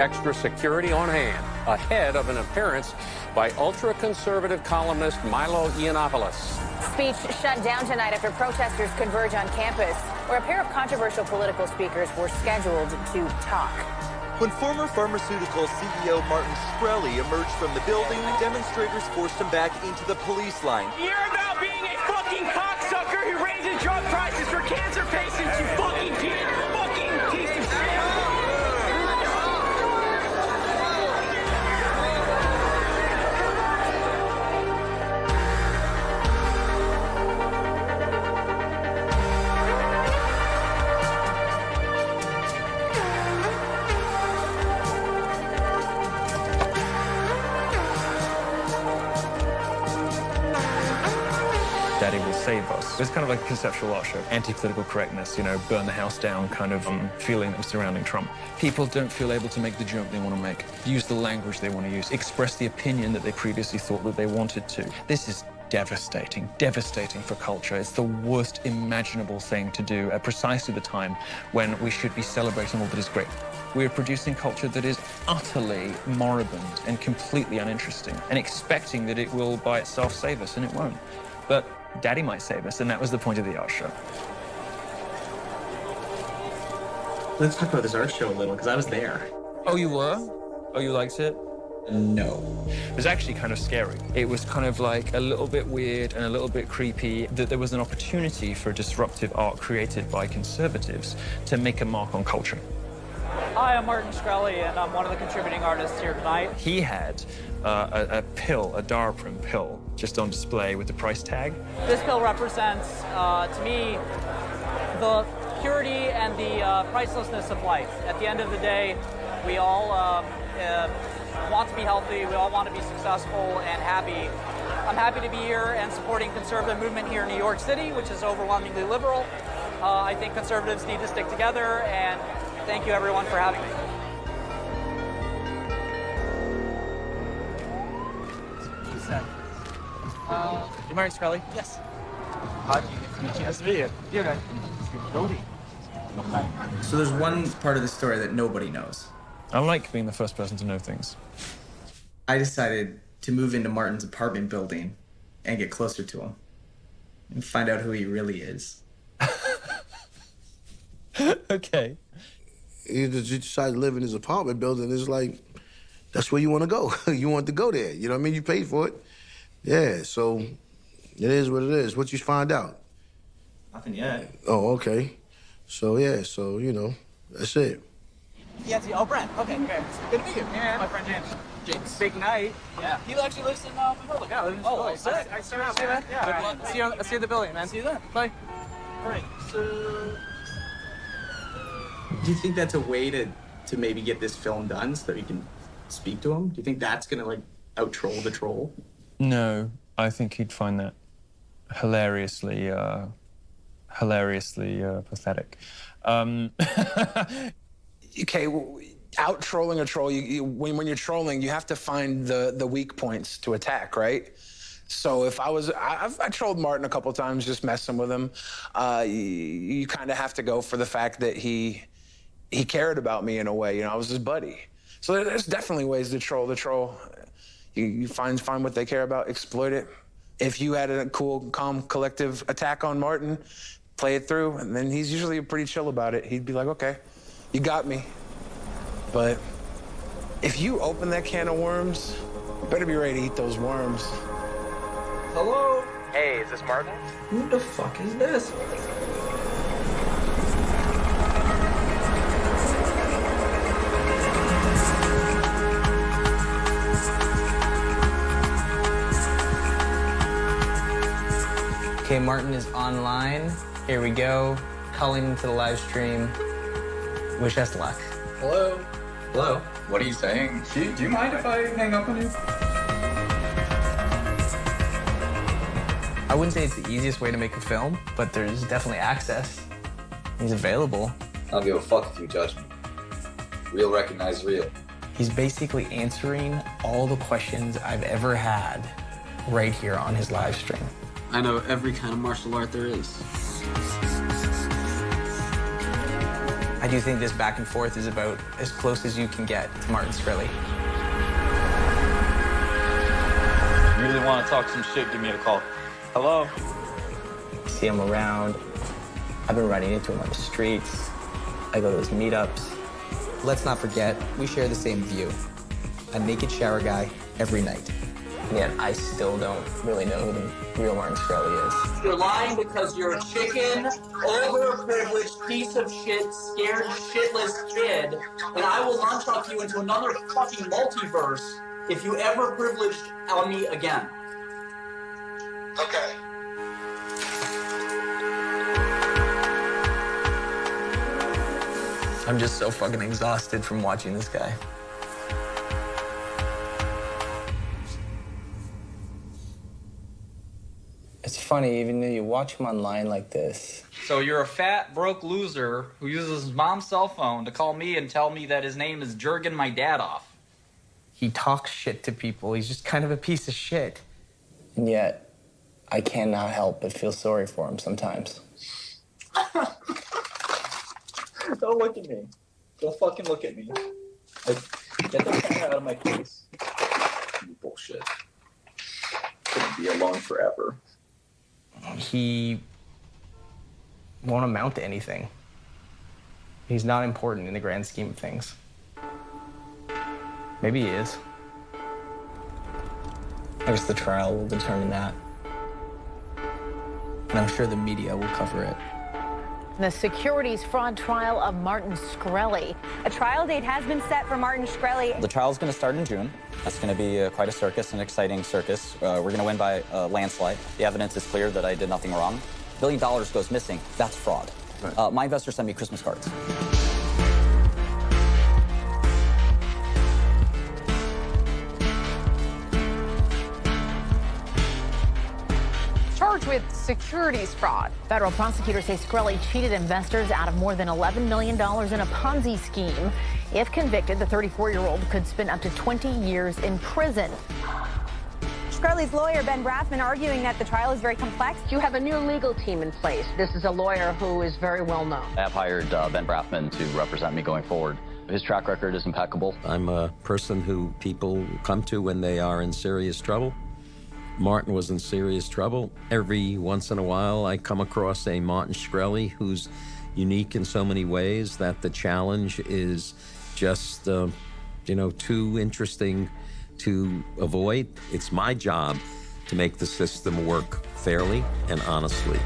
Extra security on hand, ahead of an appearance by ultra-conservative columnist Milo Yiannopoulos. Speech shut down tonight after protesters converge on campus, where a pair of controversial political speakers were scheduled to talk. When former pharmaceutical CEO Martin Shkreli emerged from the building, demonstrators forced him back into the police line. You're about being a fucking cocksucker who raises drug prices for cancer patients, you fucking kid! Fucking piece of shit! Daddy will save us. It's kind of like a conceptual art show. Anti-political correctness, you know, burn the house down kind of feeling surrounding Trump. People don't feel able to make the joke they want to make, use the language they want to use, express the opinion that they previously thought that they wanted to. This is devastating, devastating for culture. It's the worst imaginable thing to do at precisely the time when we should be celebrating all that is great. We're producing culture that is utterly moribund and completely uninteresting and expecting that it will by itself save us, and it won't. But Daddy might save us, and that was the point of the art show. Let's talk about this art show a little, because I was there. Oh, you were? Oh, you liked it? No. It was actually kind of scary. It was kind of like a little bit weird and a little bit creepy that there was an opportunity for disruptive art created by conservatives to make a mark on culture. Hi, I'm Martin Shkreli, and I'm one of the contributing artists here tonight. He had a pill, a Daraprim pill, just on display with the price tag. This pill represents, to me, the purity and the pricelessness of life. At the end of the day, we all want to be healthy, we all want to be successful and happy. I'm happy to be here and supporting conservative movement here in New York City, which is overwhelmingly liberal. I think conservatives need to stick together, and thank you everyone for having me. You Martin Shkreli? Yes. Hodge, nice to meet you. You guys. So there's one part of the story that nobody knows. I like being the first person to know things. I decided to move into Martin's apartment building and get closer to him and find out who he really is. Okay. You decide to live in his apartment building, it's like, that's where you want to go. You want to go there. You know what I mean? You paid for it. Yeah, so it is what it is. What you find out? Nothing yet. Oh, okay. So, yeah, so, you know, that's it. Yes, oh, Brent. Okay, great. Good to meet you. Yeah, my friend James. James. Big night. Yeah. He actually lives in Monroe. Yeah, lives in oh, sick. I see you, man. Yeah, see you at the building, man. See you then. Bye. All right, so... Do you think that's a way to maybe get this film done so that we can speak to him? Do you think that's gonna, like, out-troll the troll? No, I think he'd find that hilariously pathetic. Okay, well, out-trolling a troll, when you're trolling, you have to find the weak points to attack, right? So if I trolled Martin a couple times, just messing with him. You kind of have to go for the fact that he cared about me in a way. You know, I was his buddy. So there's definitely ways to troll the troll. You find what they care about, exploit it. If you had a cool, calm, collective attack on Martin, play it through, and then he's usually pretty chill about it. He'd be like, okay, you got me. But if you open that can of worms, you better be ready to eat those worms. Hello? Hey, is this Martin? Who the fuck is this? Okay, Martin is online. Here we go. Calling into the live stream. Wish us luck. Hello? Hello? What are you saying? Do you mind if I hang up on you? I wouldn't say it's the easiest way to make a film, but there's definitely access. He's available. I don't give a fuck if you judge me. Real recognize real. He's basically answering all the questions I've ever had right here on his live stream. I know every kind of martial art there is. I do think this back and forth is about as close as you can get to Martin Shkreli. You really want to talk some shit, give me a call. Hello? See him around. I've been running into him on the streets. I go to his meetups. Let's not forget, we share the same view. A naked shower guy every night. And yet I still don't really know who the real Martin Shkreli is. You're lying because you're a chicken, overprivileged piece of shit, scared shitless kid, and I will nunchuck you into another fucking multiverse if you ever privileged on me again. Okay. I'm just so fucking exhausted from watching this guy. It's funny, even though you watch him online like this. So you're a fat, broke loser who uses his mom's cell phone to call me and tell me that his name is Jurgen my dad off. He talks shit to people. He's just kind of a piece of shit. And yet, I cannot help but feel sorry for him sometimes. Don't look at me. Don't fucking look at me. Like, get the camera out of my face. You bullshit. Couldn't be alone forever. He won't amount to anything. He's not important in the grand scheme of things. Maybe he is. I guess the trial will determine that. And I'm sure the media will cover it. The securities fraud trial of Martin Shkreli. A trial date has been set for Martin Shkreli. The trial's going to start in June. That's going to be quite a circus, an exciting circus. We're going to win by a landslide. The evidence is clear that I did nothing wrong. $1 billion goes missing. That's fraud. Right. My investors send me Christmas cards. Charged with securities fraud. Federal prosecutors say Shkreli cheated investors out of more than $11 million in a Ponzi scheme. If convicted, the 34-year-old could spend up to 20 years in prison. Shkreli's lawyer, Ben Brafman, arguing that the trial is very complex. You have a new legal team in place. This is a lawyer who is very well known. I have hired Ben Brafman to represent me going forward. His track record is impeccable. I'm a person who people come to when they are in serious trouble. Martin was in serious trouble. Every once in a while, I come across a Martin Shkreli who's unique in so many ways that the challenge is just, too interesting to avoid. It's my job to make the system work fairly and honestly.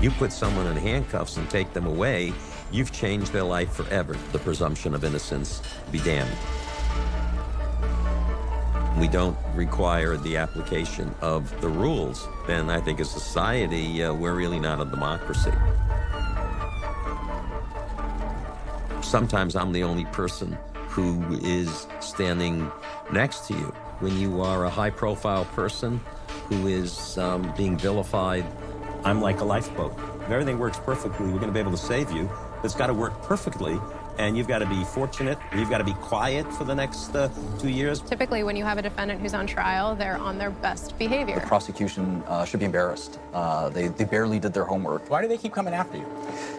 You put someone in handcuffs and take them away, you've changed their life forever. The presumption of innocence be damned. We don't require the application of the rules, then I think as a society, we're really not a democracy. Sometimes I'm the only person who is standing next to you. When you are a high-profile person who is being vilified, I'm like a lifeboat. If everything works perfectly, we're going to be able to save you. It's got to work perfectly. And you've got to be fortunate. You've got to be quiet for the next 2 years. Typically, when you have a defendant who's on trial, they're on their best behavior. The prosecution should be embarrassed. They barely did their homework. Why do they keep coming after you?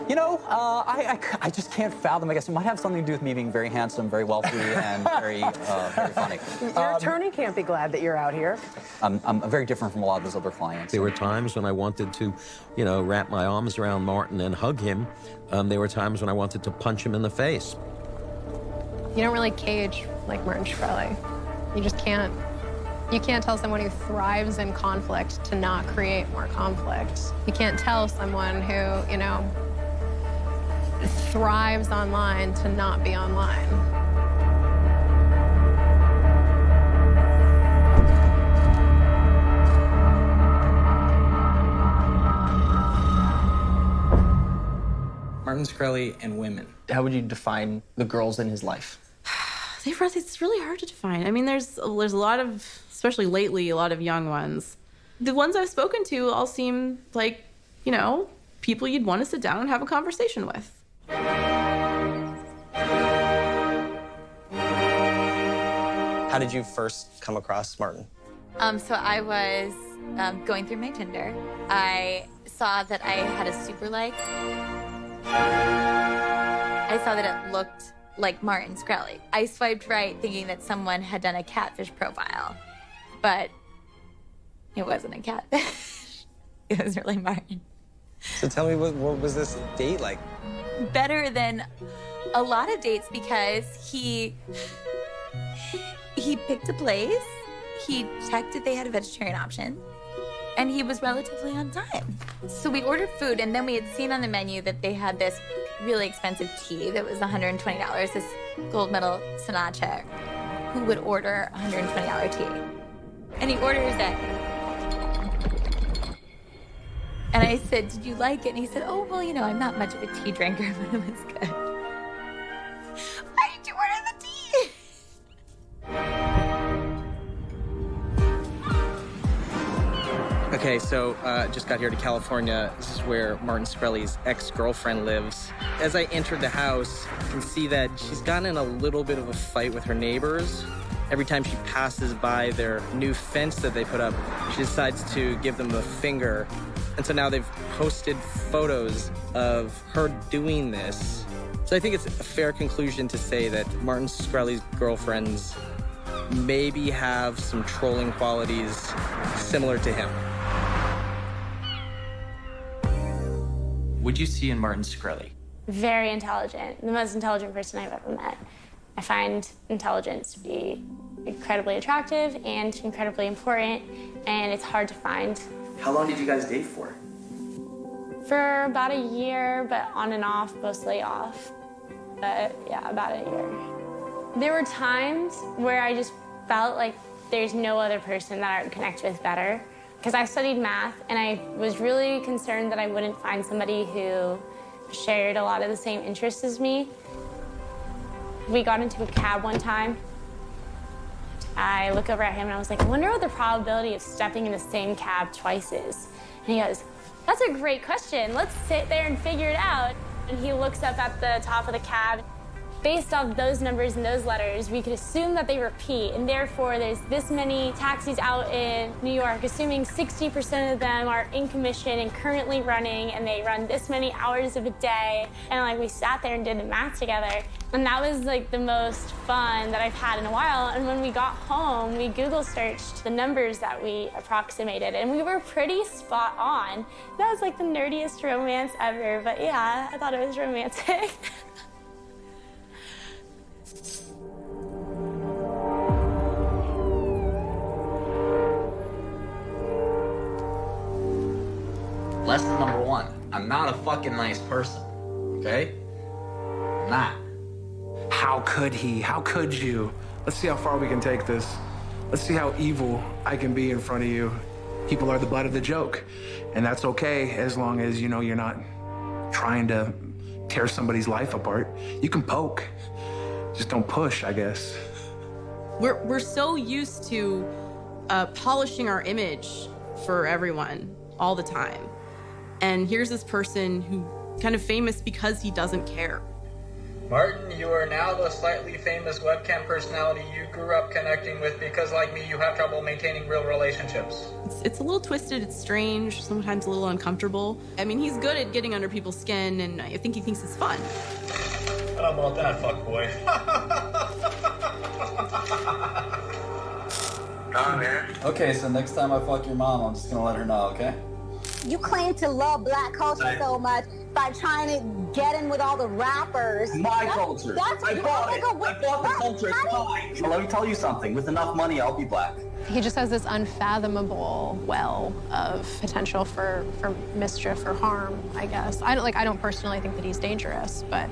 You know, I just can't fathom. I guess it might have something to do with me being very handsome, very wealthy, and very funny. Your attorney can't be glad that you're out here. I'm very different from a lot of those other clients. There were times when I wanted to, wrap my arms around Martin and hug him. There were times when I wanted to punch him in the face. You don't really cage like Martin Shkreli. You just can't. You can't tell someone who thrives in conflict to not create more conflict. You can't tell someone who, thrives online to not be online. Martin Shkreli and women. How would you define the girls in his life? It's really hard to define. I mean, there's a lot of, especially lately, a lot of young ones. The ones I've spoken to all seem like, you know, people you'd want to sit down and have a conversation with. How did you first come across Martin? So I was going through my Tinder. I saw that I had a super like. I saw that it looked like Martin Shkreli. I swiped right thinking that someone had done a catfish profile, but it wasn't a catfish. It was really Martin. So tell me, what was this date like? Better than a lot of dates because he picked a place, he checked if they had a vegetarian option, and he was relatively on time. So we ordered food, and then we had seen on the menu that they had this really expensive tea that was $120, this gold medal Sinatra. Who would order a $120 tea? And he orders it. And I said, did you like it? And he said, oh, well, you know, I'm not much of a tea drinker, but it was good. Why did you order the tea? Okay, so just got here to California. This is where Martin Shkreli's ex-girlfriend lives. As I entered the house, I can see that she's gotten in a little bit of a fight with her neighbors. Every time she passes by their new fence that they put up, she decides to give them the finger. And so now they've posted photos of her doing this. So I think it's a fair conclusion to say that Martin Shkreli's girlfriends maybe have some trolling qualities similar to him. What'd you see in Martin Shkreli? Very intelligent, the most intelligent person I've ever met. I find intelligence to be incredibly attractive and incredibly important, and it's hard to find. How long did you guys date for? For about a year, but on and off, mostly off. But yeah, about a year. There were times where I just felt like there's no other person that I would connect with better. Because I studied math, and I was really concerned that I wouldn't find somebody who shared a lot of the same interests as me. We got into a cab one time. I look over at him, and I was like, I wonder what the probability of stepping in the same cab twice is. And he goes, that's a great question. Let's sit there and figure it out. And he looks up at the top of the cab. Based off those numbers and those letters, we could assume that they repeat, and therefore there's this many taxis out in New York, assuming 60% of them are in commission and currently running, and they run this many hours of a day. And like we sat there and did the math together, and that was like the most fun that I've had in a while. And when we got home, we Google searched the numbers that we approximated, and we were pretty spot on. That was like the nerdiest romance ever, but yeah, I thought it was romantic. Lesson number one, I'm not a fucking nice person, okay? I'm not. How could he? How could you? Let's see how far we can take this. Let's see how evil I can be in front of you. People are the butt of the joke, and that's okay as long as, you know, you're not trying to tear somebody's life apart. You can poke, just don't push, I guess. We're so used to polishing our image for everyone all the time. And here's this person who kind of famous because he doesn't care. Martin, you are now the slightly famous webcam personality you grew up connecting with because, like me, you have trouble maintaining real relationships. It's a little twisted, it's strange, sometimes a little uncomfortable. I mean, he's good at getting under people's skin, and I think he thinks it's fun. How about that, fuckboy? Okay, so next time I fuck your mom, I'm just gonna let her know, okay? You claim to love black culture so much by trying to get in with all the rappers. My culture. I bought it. I bought the culture. It's mine. Well, let me tell you something. With enough money, I'll be black. He just has this unfathomable well of potential for mischief or harm, I guess. I don't personally think that he's dangerous, but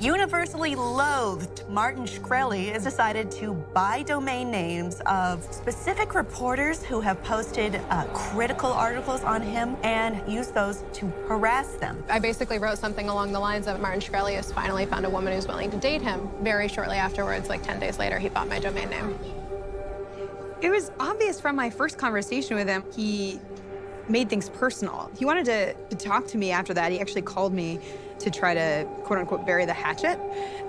Universally loathed Martin Shkreli has decided to buy domain names of specific reporters who have posted critical articles on him and use those to harass them. I basically wrote something along the lines of Martin Shkreli has finally found a woman who's willing to date him. Very shortly afterwards, like 10 days later, he bought my domain name. It was obvious from my first conversation with him, he made things personal. He wanted to talk to me after that. He actually called me to try to, quote unquote, bury the hatchet.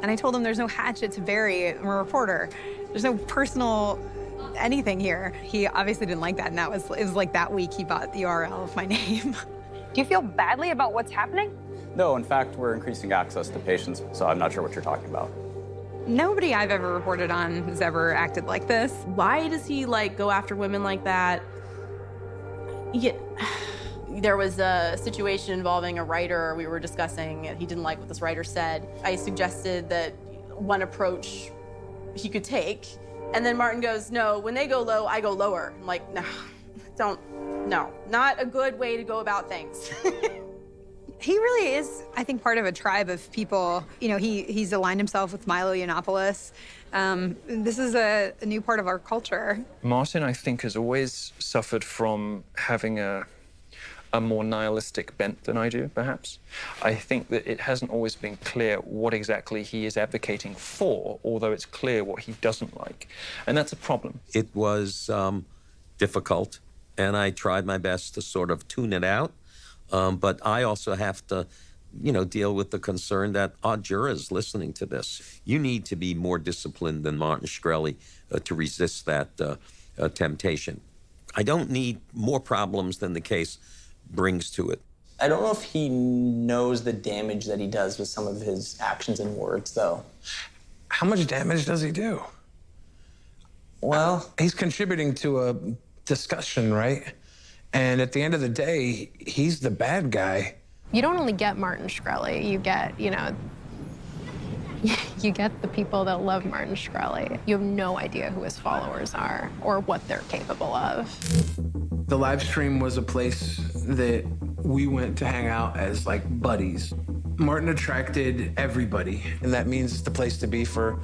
And I told him there's no hatchet to bury. I'm a reporter. There's no personal anything here. He obviously didn't like that. And it was like that week he bought the URL of my name. Do you feel badly about what's happening? No, in fact, we're increasing access to patients, so I'm not sure what you're talking about. Nobody I've ever reported on has ever acted like this. Why does he like go after women like that? Yeah. There was a situation involving a writer we were discussing, and he didn't like what this writer said. I suggested that one approach he could take, and then Martin goes, no, when they go low, I go lower. I'm like, no, not a good way to go about things. He really is, I think, part of a tribe of people. You know, he's aligned himself with Milo Yiannopoulos. This is a new part of our culture. Martin, I think, has always suffered from having a more nihilistic bent than I do, perhaps. I think that it hasn't always been clear what exactly he is advocating for, although it's clear what he doesn't like. And that's a problem. It was difficult, and I tried my best to sort of tune it out. But I also have to, deal with the concern that our jurors listening to this. You need to be more disciplined than Martin Shkreli to resist that temptation. I don't need more problems than the case brings to it. I don't know if he knows the damage that he does with some of his actions and words, though. How much damage does he do? Well, he's contributing to a discussion, right? And at the end of the day, he's the bad guy. You don't only get Martin Shkreli, you get, you get the people that love Martin Shkreli. You have no idea who his followers are or what they're capable of. The live stream was a place that we went to hang out as like buddies. Martin attracted everybody, and that means it's the place to be for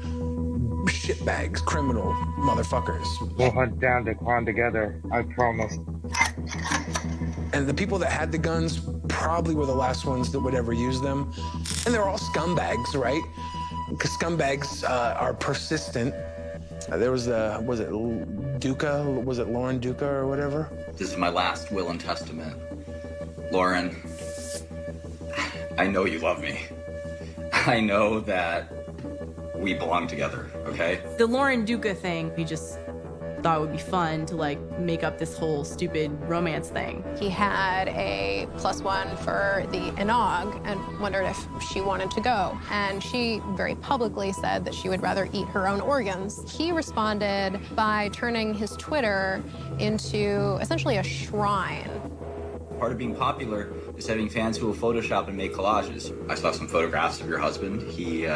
shitbags, criminal motherfuckers. We'll hunt down the clan together, I promise. And the people that had the guns probably were the last ones that would ever use them. And they're all scumbags, right? Because scumbags are persistent. There was was it Duca? Was it Lauren Duca or whatever? This is my last will and testament. Lauren, I know you love me. I know that we belong together, okay? The Lauren Duca thing, we just thought it would be fun to like make up this whole stupid romance thing. He had a +1 for the Inog and wondered if she wanted to go. And she very publicly said that she would rather eat her own organs. He responded by turning his Twitter into essentially a shrine. Part of being popular is having fans who will Photoshop and make collages. I saw some photographs of your husband. He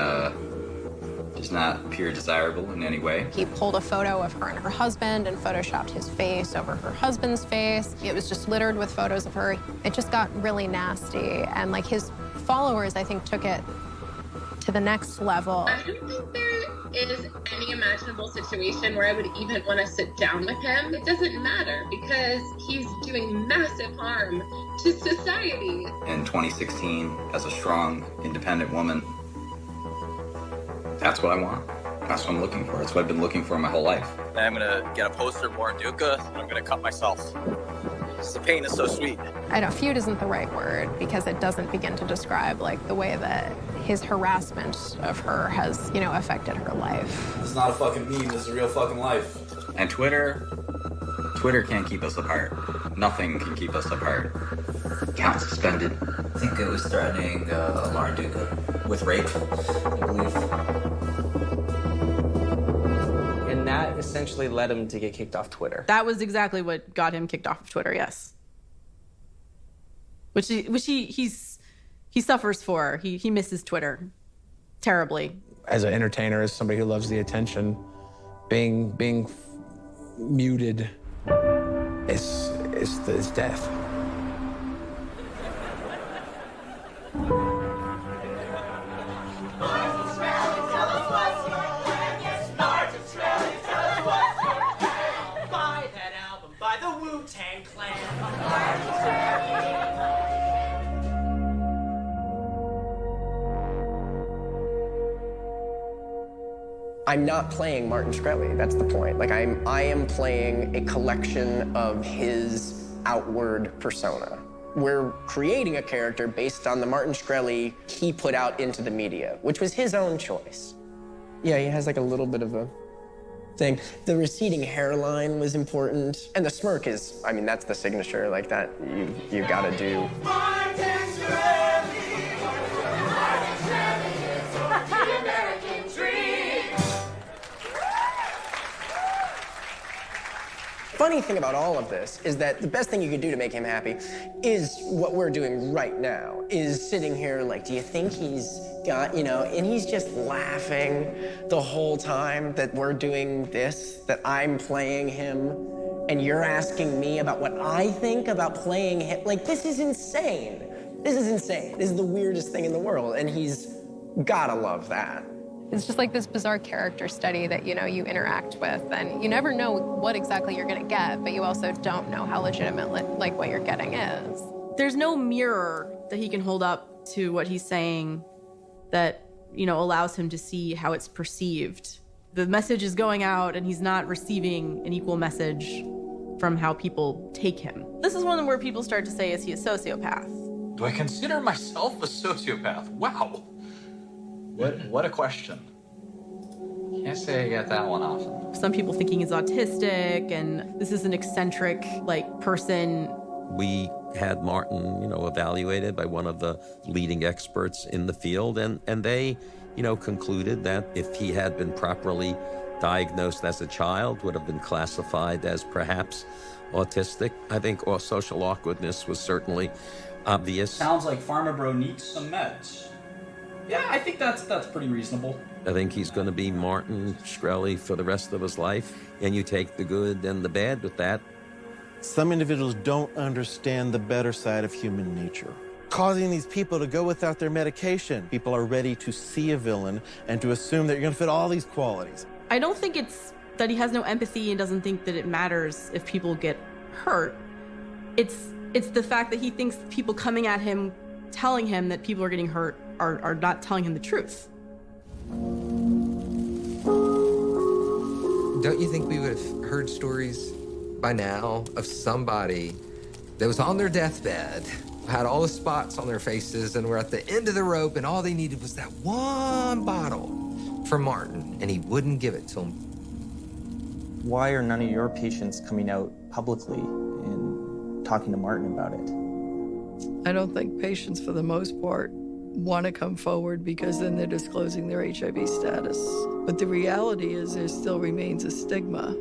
does not appear desirable in any way. He pulled a photo of her and her husband and photoshopped his face over her husband's face. It was just littered with photos of her. It just got really nasty. And like his followers, I think, took it to the next level. I don't think there is any imaginable situation where I would even want to sit down with him. It doesn't matter because he's doing massive harm to society. In 2016, as a strong, independent woman, that's what I want. That's what I'm looking for. That's what I've been looking for my whole life. I'm gonna get a poster of Lauren Duca, and I'm gonna cut myself. The pain is so sweet. I know feud isn't the right word because it doesn't begin to describe like the way that his harassment of her has, affected her life. This is not a fucking meme, this is a real fucking life. And Twitter can't keep us apart. Nothing can keep us apart. Account suspended. I think it was threatening Lauren Duca with rape, I believe. And that essentially led him to get kicked off Twitter. That was exactly what got him kicked off of Twitter, yes. Which he suffers for. He misses Twitter terribly. As an entertainer, as somebody who loves the attention, being muted is death. I'm not playing Martin Shkreli, that's the point. Like, I am playing a collection of his outward persona. We're creating a character based on the Martin Shkreli he put out into the media, which was his own choice. Yeah, he has like a little bit of a thing. The receding hairline was important. And the smirk is, I mean, that's the signature, like that you gotta do. Funny thing about all of this is that the best thing you could do to make him happy is what we're doing right now, is sitting here like, do you think he's got, you know, and he's just laughing the whole time that we're doing this, that I'm playing him, and you're asking me about what I think about playing him. Like, this is insane. This is insane. This is the weirdest thing in the world, and he's gotta love that. It's just like this bizarre character study that, you know, you interact with, and you never know what exactly you're gonna get, but you also don't know how legitimate like what you're getting is. There's no mirror that he can hold up to what he's saying that, you know, allows him to see how it's perceived. The message is going out and he's not receiving an equal message from how people take him. This is one where people start to say, is he a sociopath? Do I consider myself a sociopath? Wow. What a question. Can't say I get that one often. Some people thinking he's autistic and this is an eccentric, like, person. We had Martin, you know, evaluated by one of the leading experts in the field, and they, you know, concluded that if he had been properly diagnosed as a child, would have been classified as perhaps autistic. I think social awkwardness was certainly obvious. Sounds like Pharma Bro needs some meds. Yeah, I think that's pretty reasonable. I think he's going to be Martin Shkreli for the rest of his life, and you take the good and the bad with that. Some individuals don't understand the better side of human nature, causing these people to go without their medication. People are ready to see a villain and to assume that you're going to fit all these qualities. I don't think it's that he has no empathy and doesn't think that it matters if people get hurt. It's the fact that he thinks people coming at him, telling him that people are getting hurt, are not telling him the truth. Don't you think we would have heard stories by now of somebody that was on their deathbed, had all the spots on their faces, and were at the end of the rope, and all they needed was that one bottle from Martin, and he wouldn't give it to them? Why are none of your patients coming out publicly and talking to Martin about it? I don't think patients, for the most part, want to come forward because then they're disclosing their HIV status. But the reality is there still remains a stigma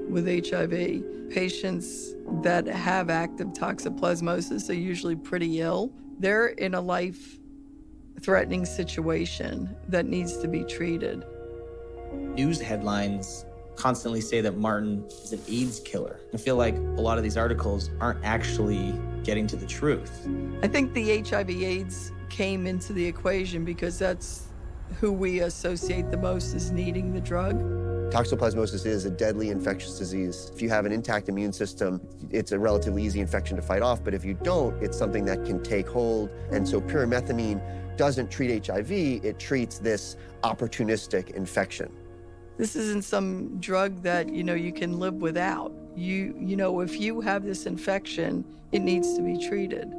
with HIV. Patients that have active toxoplasmosis are usually pretty ill. They're in a life-threatening situation that needs to be treated. News headlines constantly say that Martin is an AIDS killer. I feel like a lot of these articles aren't actually getting to the truth. I think the HIV/AIDS came into the equation because that's who we associate the most as needing the drug. Toxoplasmosis is a deadly infectious disease. If you have an intact immune system, it's a relatively easy infection to fight off, but if you don't, it's something that can take hold. And so pyrimethamine doesn't treat HIV, it treats this opportunistic infection. This isn't some drug that, you know, you can live without. You know, if you have this infection, it needs to be treated.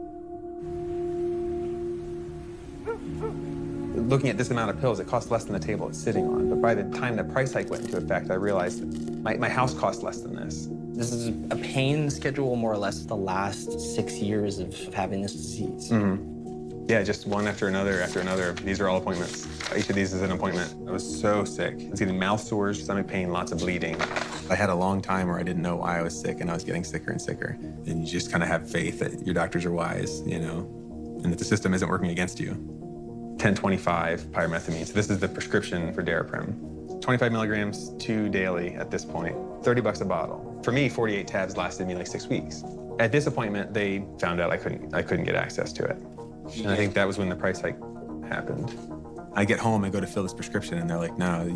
Looking at this amount of pills, it costs less than the table it's sitting on. But by the time the price hike went into effect, I realized my house cost less than this. This is a pain schedule, more or less, the last 6 years of having this disease. Yeah, just one after another after another. These are all appointments. Each of these is an appointment. I was so sick. I was getting mouth sores, stomach pain, lots of bleeding. I had a long time where I didn't know why I was sick, and I was getting sicker and sicker. And you just kind of have faith that your doctors are wise, you know, and that the system isn't working against you. 1025 pyrimethamine. So this is the prescription for Daraprim. 25 milligrams, 2 daily at this point. $30 a bottle. For me, 48 tabs lasted me like 6 weeks. At this appointment, they found out I couldn't get access to it. And I think that was when the price hike happened. I get home and go to fill this prescription, and they're like, no,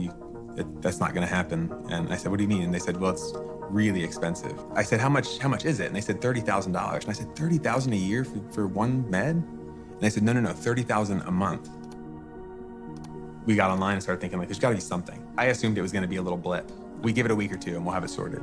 that's not gonna happen. And I said, what do you mean? And they said, well, it's really expensive. I said, how much is it? And they said, $30,000. And I said, $30,000 a year for one med? And they said, no, $30,000 a month. We got online and started thinking, like, there's got to be something. I assumed it was going to be a little blip. We give it a week or two and we'll have it sorted.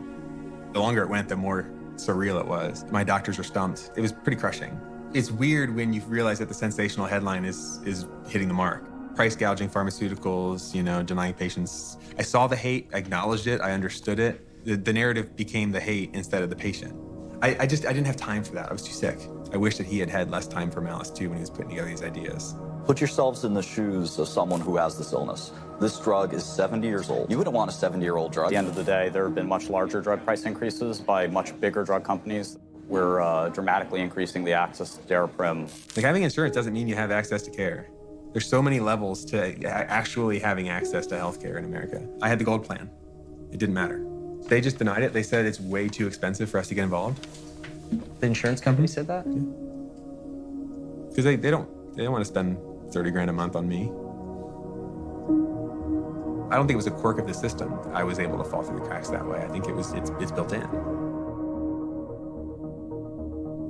The longer it went, the more surreal it was. My doctors were stumped. It was pretty crushing. It's weird when you realize that the sensational headline is hitting the mark. Price gouging pharmaceuticals, denying patients. I saw the hate, I acknowledged it, I understood it. The narrative became the hate instead of the patient. I didn't have time for that. I was too sick. I wish that he had had less time for malice too when he was putting together these ideas. Put yourselves in the shoes of someone who has this illness. This drug is 70 years old. You wouldn't want a 70-year-old drug. At the end of the day, there have been much larger drug price increases by much bigger drug companies. We're dramatically increasing the access to Daraprim. Like, having insurance doesn't mean you have access to care. There's so many levels to actually having access to healthcare in America. I had the gold plan. It didn't matter. They just denied it. They said it's way too expensive for us to get involved. The insurance company said that? Because they don't want to spend 30 grand a month on me. I don't think it was a quirk of the system. I was able to fall through the cracks that way. I think it's built in.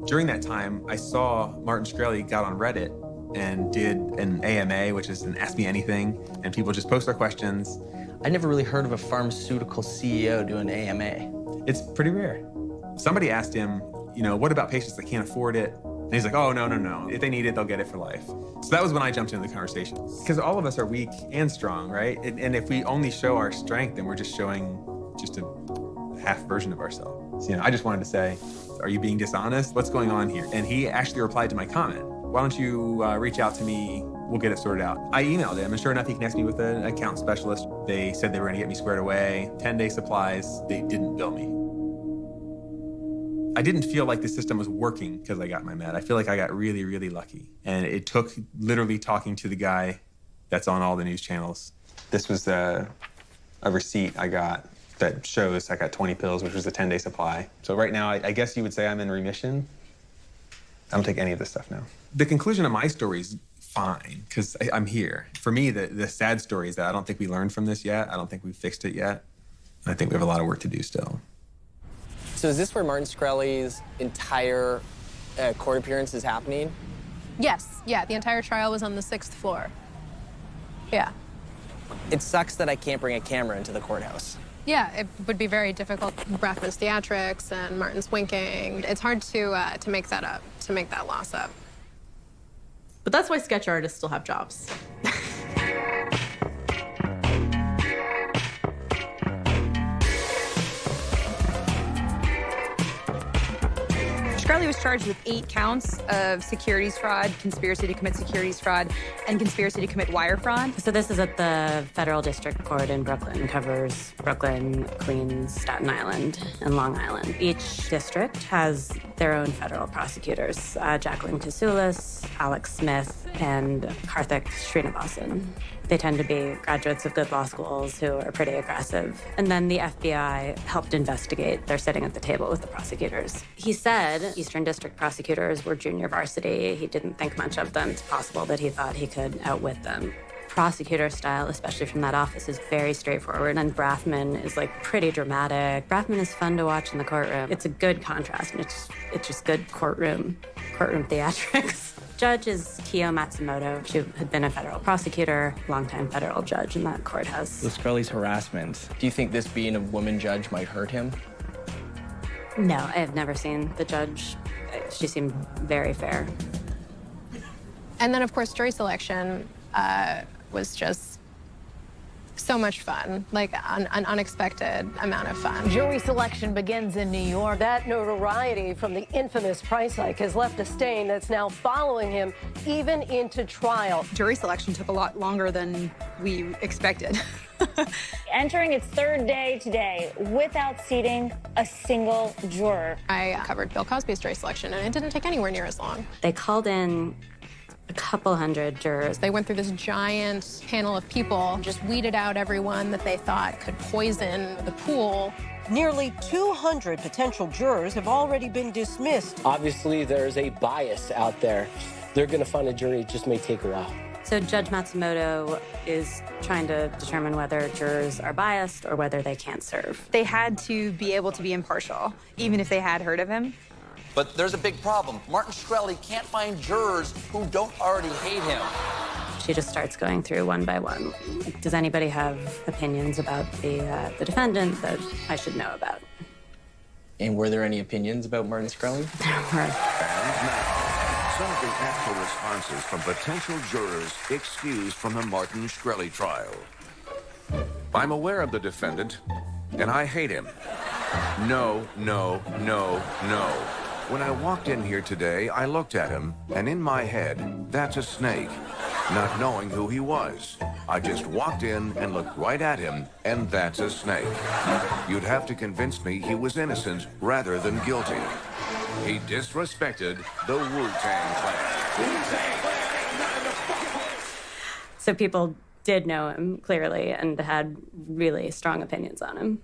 During that time, I saw Martin Shkreli got on Reddit and did an AMA, which is an Ask Me Anything, and people just post their questions. I never really heard of a pharmaceutical CEO doing AMA. It's pretty rare. Somebody asked him, what about patients that can't afford it? And he's like, oh, no. If they need it, they'll get it for life. So that was when I jumped into the conversation. Because all of us are weak and strong, right? And if we only show our strength, then we're just showing just a half version of ourselves. I just wanted to say, are you being dishonest? What's going on here? And he actually replied to my comment. Why don't you reach out to me? We'll get it sorted out. I emailed him, and sure enough, he connects me with an account specialist. They said they were gonna get me squared away. 10-day supplies, they didn't bill me. I didn't feel like the system was working because I got my med. I feel like I got really, really lucky. And it took literally talking to the guy that's on all the news channels. This was a receipt I got that shows I got 20 pills, which was a 10-day supply. So right now, I guess you would say I'm in remission. I don't take any of this stuff now. The conclusion of my story is fine, because I'm here. For me, the sad story is that I don't think we learned from this yet. I don't think we've fixed it yet. I think we have a lot of work to do still. So is this where Martin Shkreli's entire court appearance is happening? Yes, yeah, the entire trial was on the 6th floor. Yeah. It sucks that I can't bring a camera into the courthouse. Yeah, it would be very difficult. Brackman's theatrics and Martin's winking. It's hard to make that up, to make that loss up. But that's why sketch artists still have jobs. Shkreli was charged with 8 counts of securities fraud, conspiracy to commit securities fraud, and conspiracy to commit wire fraud. So this is at the Federal District Court in Brooklyn. Covers Brooklyn, Queens, Staten Island, and Long Island. Each district has their own federal prosecutors. Jacqueline Kasoulis, Alex Smith, and Karthik Srinivasan. They tend to be graduates of good law schools who are pretty aggressive. And then the FBI helped investigate. They're sitting at the table with the prosecutors. He said Eastern District prosecutors were junior varsity. He didn't think much of them. It's possible that he thought he could outwit them. Prosecutor style, especially from that office, is very straightforward. And Brathman is like pretty dramatic. Brathman is fun to watch in the courtroom. It's a good contrast, and it's just good courtroom theatrics. Judge is Kyo Matsumoto. She had been a federal prosecutor, longtime federal judge in that courthouse. The Shkreli's harassment. Do you think this being a woman judge might hurt him? No, I have never seen the judge. She seemed very fair. And then, of course, jury selection was just so much fun, like an unexpected amount of fun. Jury selection begins in New York. That notoriety from the infamous price hike has left a stain that's now following him even into trial. Jury selection took a lot longer than we expected. Entering its 3rd day today without seating a single juror. I covered Bill Cosby's jury selection, and it didn't take anywhere near as long. They called in a couple hundred jurors. They went through this giant panel of people, just weeded out everyone that they thought could poison the pool. Nearly 200 potential jurors have already been dismissed. Obviously, there's a bias out there. They're going to find a jury. It just may take a while. So Judge Matsumoto is trying to determine whether jurors are biased or whether they can't serve. They had to be able to be impartial, even if they had heard of him. But there's a big problem. Martin Shkreli can't find jurors who don't already hate him. She just starts going through one by one. Does anybody have opinions about the defendant that I should know about? And were there any opinions about Martin Shkreli? And now, some of the actual responses from potential jurors excused from the Martin Shkreli trial. I'm aware of the defendant, and I hate him. No, no, no, no. When I walked in here today, I looked at him, and in my head, that's a snake. Not knowing who he was, I just walked in and looked right at him, and that's a snake. You'd have to convince me he was innocent rather than guilty. He disrespected the Wu-Tang Clan. So people did know him, clearly, and had really strong opinions on him.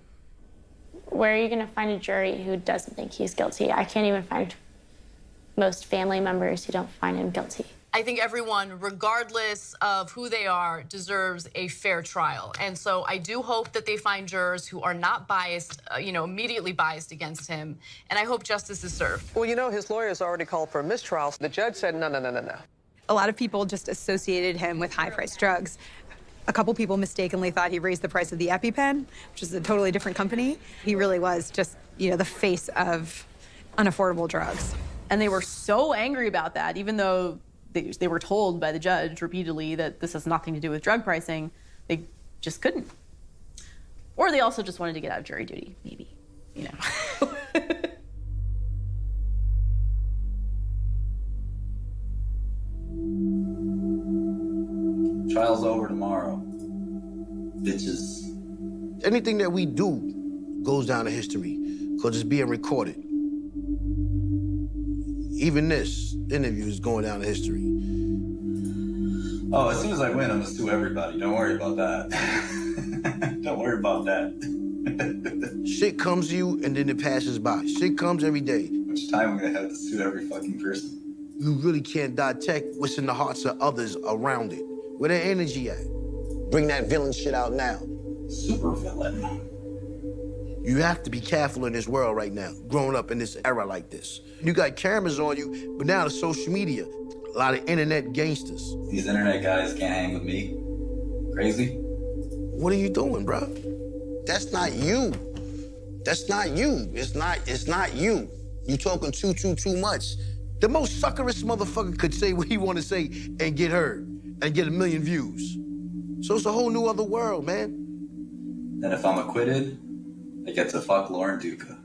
Where are you going to find a jury who doesn't think he's guilty? I can't even find most family members who don't find him guilty. I think everyone, regardless of who they are, deserves a fair trial. And so I do hope that they find jurors who are not biased, immediately biased against him. And I hope justice is served. Well, his lawyers already called for a mistrial. The judge said no. A lot of people just associated him with high-priced drugs. A couple people mistakenly thought he raised the price of the EpiPen, which is a totally different company. He really was just, the face of unaffordable drugs. And they were so angry about that, even though they were told by the judge repeatedly that this has nothing to do with drug pricing, they just couldn't. Or they also just wanted to get out of jury duty, maybe, Trial's over tomorrow. Bitches. Anything that we do goes down in history because it's being recorded. Even this interview is going down in history. Oh, as soon as I win, I'm gonna sue everybody. Don't worry about that. Don't worry about that. Shit comes to you and then it passes by. Shit comes every day. Much time I'm gonna have to sue every fucking person. You really can't detect what's in the hearts of others around it. Where their energy at? Bring that villain shit out now. Super villain. You have to be careful in this world right now, growing up in this era like this. You got cameras on you, but now the social media, a lot of internet gangsters. These internet guys can't hang with me. Crazy? What are you doing, bro? That's not you. That's not you. It's not you. You talking too much. The most suckerest motherfucker could say what he want to say and get heard and get 1 million views. So it's a whole new other world, man. And if I'm acquitted, I get to fuck Lauren Duca.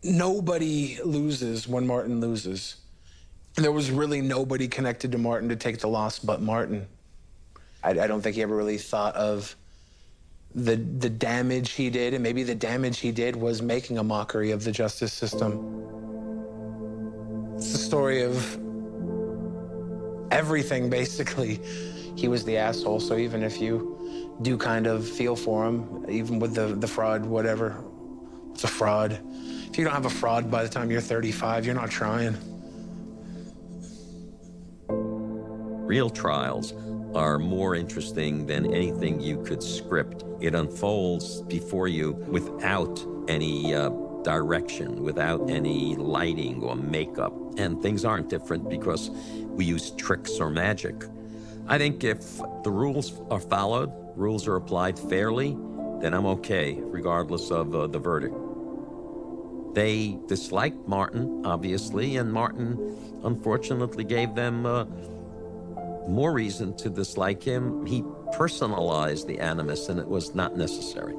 Nobody loses when Martin loses. There was really nobody connected to Martin to take the loss but Martin. I don't think he ever really thought of the damage he did, and maybe the damage he did was making a mockery of the justice system. It's the story of everything, basically. He was the asshole, so even if you do kind of feel for him, even with the fraud, whatever, it's a fraud. If you don't have a fraud by the time you're 35, you're not trying. Real trials are more interesting than anything you could script. It unfolds before you without any direction, without any lighting or makeup. And things aren't different because we use tricks or magic. I think if the rules are followed, rules are applied fairly, then I'm okay, regardless of the verdict. They disliked Martin, obviously, and Martin unfortunately gave them more reason to dislike him. He personalized the animus, and it was not necessary.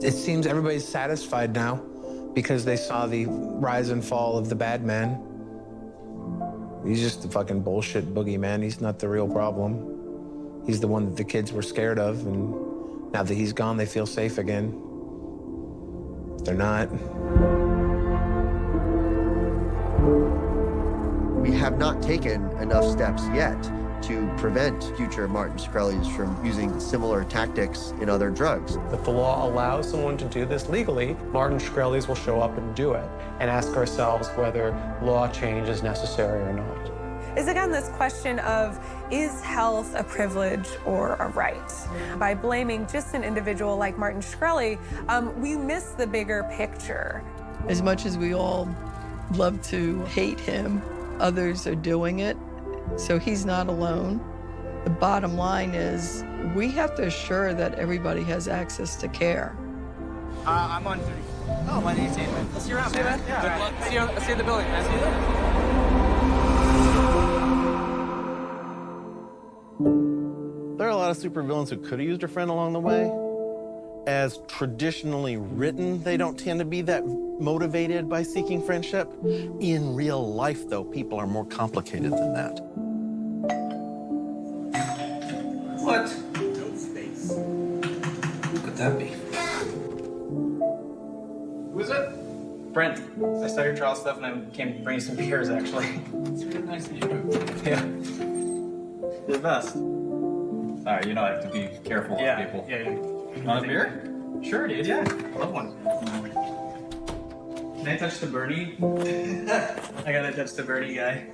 It seems everybody's satisfied now because they saw the rise and fall of the bad man. He's just a fucking bullshit boogeyman. He's not the real problem. He's the one that the kids were scared of, and now that he's gone, they feel safe again. They're not. We have not taken enough steps yet to prevent future Martin Shkreli's from using similar tactics in other drugs. If the law allows someone to do this legally, Martin Shkreli's will show up and do it, and ask ourselves whether law change is necessary or not. is, again, this question of, is health a privilege or a right? By blaming just an individual like Martin Shkreli, we miss the bigger picture. As much as we all love to hate him, others are doing it, so he's not alone. The bottom line is we have to assure that everybody has access to care. I'm on 30. Oh, my name's Ian. I'll see you around, man. Yeah, good luck. See you in the building, man. See you later. There are a lot of supervillains who could have used a friend along the way. As traditionally written, they don't tend to be that motivated by seeking friendship. In real life, though, people are more complicated than that. What? Who could that be? Who is it? Brent. I saw your trial stuff and I came to bring you some beers, actually. It's really nice of you. Yeah. You're the best. Sorry, you know I have to be careful with people. Yeah. You want a beer? Sure, dude. Yeah. I love one. Can I touch the birdie? I gotta touch the birdie guy.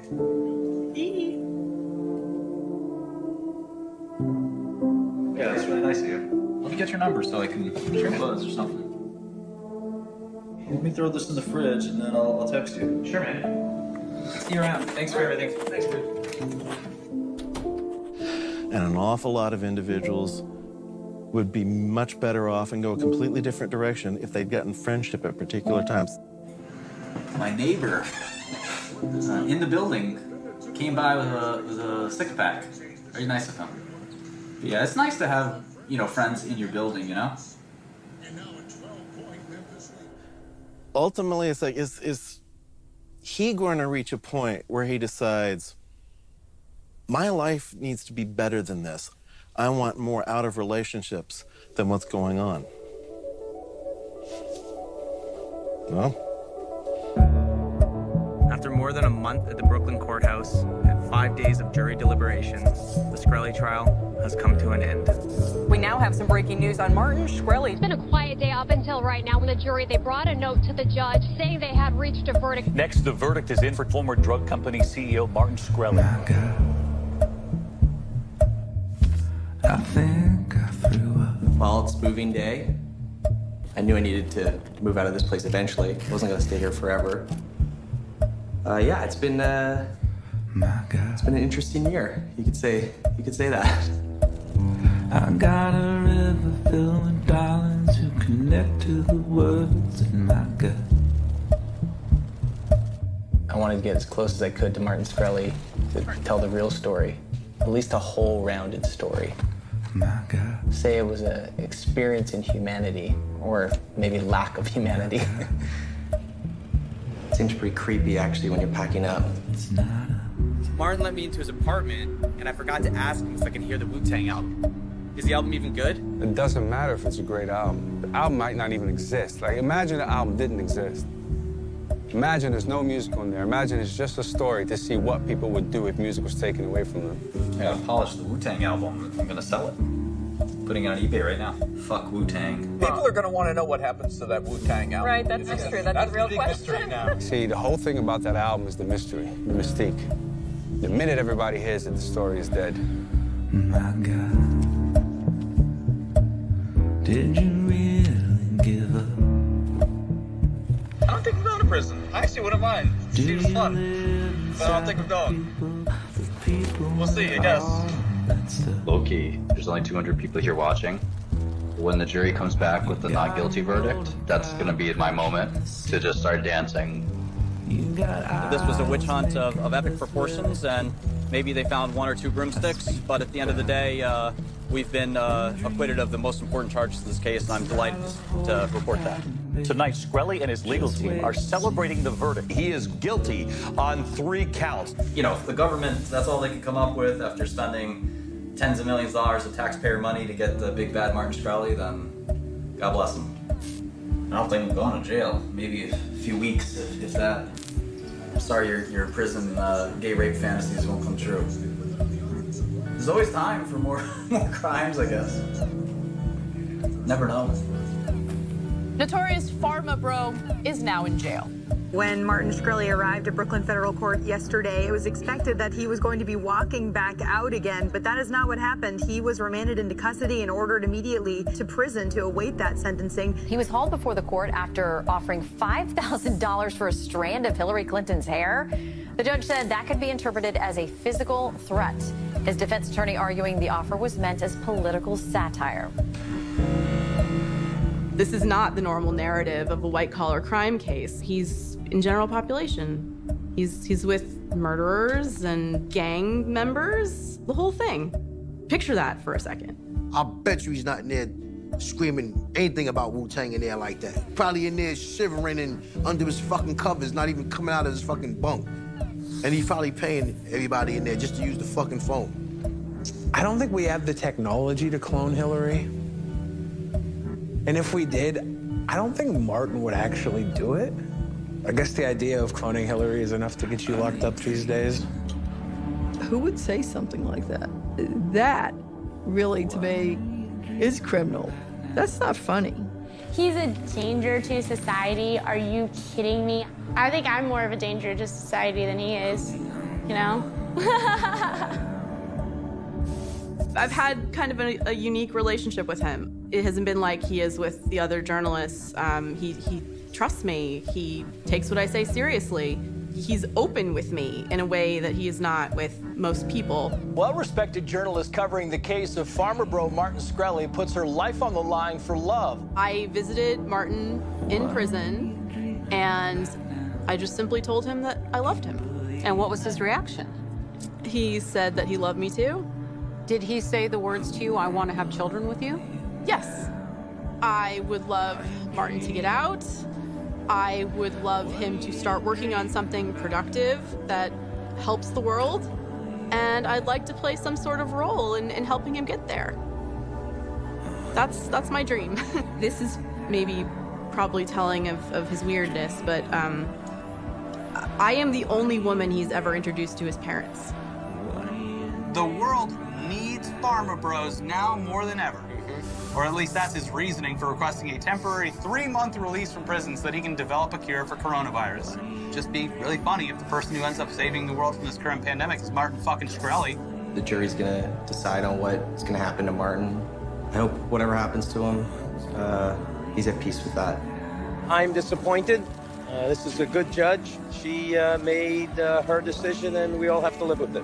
Yeah, that's really nice of you. Let me get your number so I can share clothes or something. Let me throw this in the fridge and then I'll text you. Sure, man. See you around. Thanks for everything. Thanks, dude. And an awful lot of individuals would be much better off and go a completely different direction if they'd gotten friendship at particular times. My neighbor in the building came by with a six-pack. Very nice of him. But yeah, it's nice to have, friends in your building, Ultimately, it's like, is he going to reach a point where he decides, my life needs to be better than this. I want more out of relationships than what's going on. Well. After more than a month at the Brooklyn courthouse and 5 days of jury deliberations, the Shkreli trial has come to an end. We now have some breaking news on Martin Shkreli. It's been a quiet day up until right now when the jury, they brought a note to the judge saying they had reached a verdict. Next, the verdict is in for former drug company CEO Martin Shkreli. I think I threw up. Well, it's moving day. I knew I needed to move out of this place eventually. I wasn't gonna stay here forever. Yeah, it's been an interesting year. You could say that. I got a river filled with darlings who connect to the words in my gut. I wanted to get as close as I could to Martin Shkreli to tell the real story, at least a whole rounded story. Say it was an experience in humanity, or maybe lack of humanity. Seems pretty creepy, actually, when you're packing up. Martin let me into his apartment, and I forgot to ask him if I could hear the Wu-Tang album. Is the album even good? It doesn't matter if it's a great album. The album might not even exist. Like, imagine the album didn't exist. Imagine there's no music on there. Imagine it's just a story to see what people would do if music was taken away from them. I gotta polish the Wu-Tang album. I'm gonna sell it. Putting it on eBay right now. Fuck Wu-Tang. People are gonna want to know what happens to that Wu-Tang album. Right, that's true. That's a real question. Now. See, the whole thing about that album is the mystery, the mystique. The minute everybody hears it, the story is dead. My God, did you really give up? I don't think I'm going to prison. I actually wouldn't mind. It seems fun. But I don't think I'm going. We'll see, I guess. Low-key, there's only 200 people here watching. When the jury comes back with the not guilty verdict, that's gonna be my moment to just start dancing. This was a witch hunt of epic proportions, and maybe they found 1 or 2 broomsticks, but at the end of the day, we've been acquitted of the most important charges in this case, and I'm delighted to report that. Tonight, Shkreli and his legal team are celebrating the verdict. He is guilty on 3 counts. If the government, that's all they can come up with after spending tens of millions of dollars of taxpayer money to get the big bad Martin Shkreli, then God bless him. I don't think I'm going to jail. Maybe a few weeks, if that. I'm sorry your prison gay rape fantasies won't come true. There's always time for more crimes, I guess. Never know. Notorious Pharma Bro is now in jail. When Martin Shkreli arrived at Brooklyn Federal Court yesterday, it was expected that he was going to be walking back out again, but that is not what happened. He was remanded into custody and ordered immediately to prison to await that sentencing. He was hauled before the court after offering $5,000 for a strand of Hillary Clinton's hair. The judge said that could be interpreted as a physical threat. His defense attorney arguing the offer was meant as political satire. This is not the normal narrative of a white-collar crime case. He's in general population. He's with murderers and gang members, the whole thing. Picture that for a second. I bet you he's not in there screaming anything about Wu-Tang in there like that. Probably in there shivering and under his fucking covers, not even coming out of his fucking bunk. And he's probably paying everybody in there just to use the fucking phone. I don't think we have the technology to clone Hillary. And if we did, I don't think Martin would actually do it. I guess the idea of cloning Hillary is enough to get you locked up these days. Who would say something like that? That, really, to me, is criminal. That's not funny. He's a danger to society. Are you kidding me? I think I'm more of a danger to society than he is, you know? I've had kind of a unique relationship with him. It hasn't been like he is with the other journalists. He trusts me. He takes what I say seriously. He's open with me in a way that he is not with most people. Well-respected journalist covering the case of farmer bro Martin Shkreli puts her life on the line for love. I visited Martin in prison, and I just simply told him that I loved him. And what was his reaction? He said that he loved me too. Did he say the words to you, I want to have children with you? Yes. I would love Martin to get out. I would love him to start working on something productive that helps the world. And I'd like to play some sort of role in helping him get there. That's my dream. This is maybe probably telling of his weirdness, but I am the only woman he's ever introduced to his parents. The world needs farmer bros now more than ever. Or at least that's his reasoning for requesting a temporary 3-month release from prison so that he can develop a cure for coronavirus. Just be really funny if the person who ends up saving the world from this current pandemic is Martin fucking Shkreli. The jury's gonna decide on what's gonna happen to Martin. I hope whatever happens to him, he's at peace with that. I'm disappointed. This is a good judge. She made her decision, and we all have to live with it.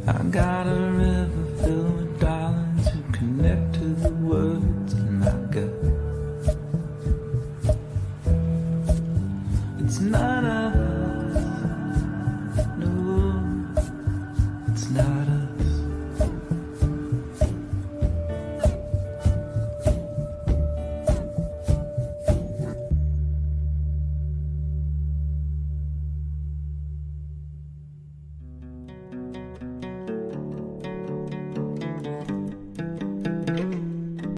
I got a river filled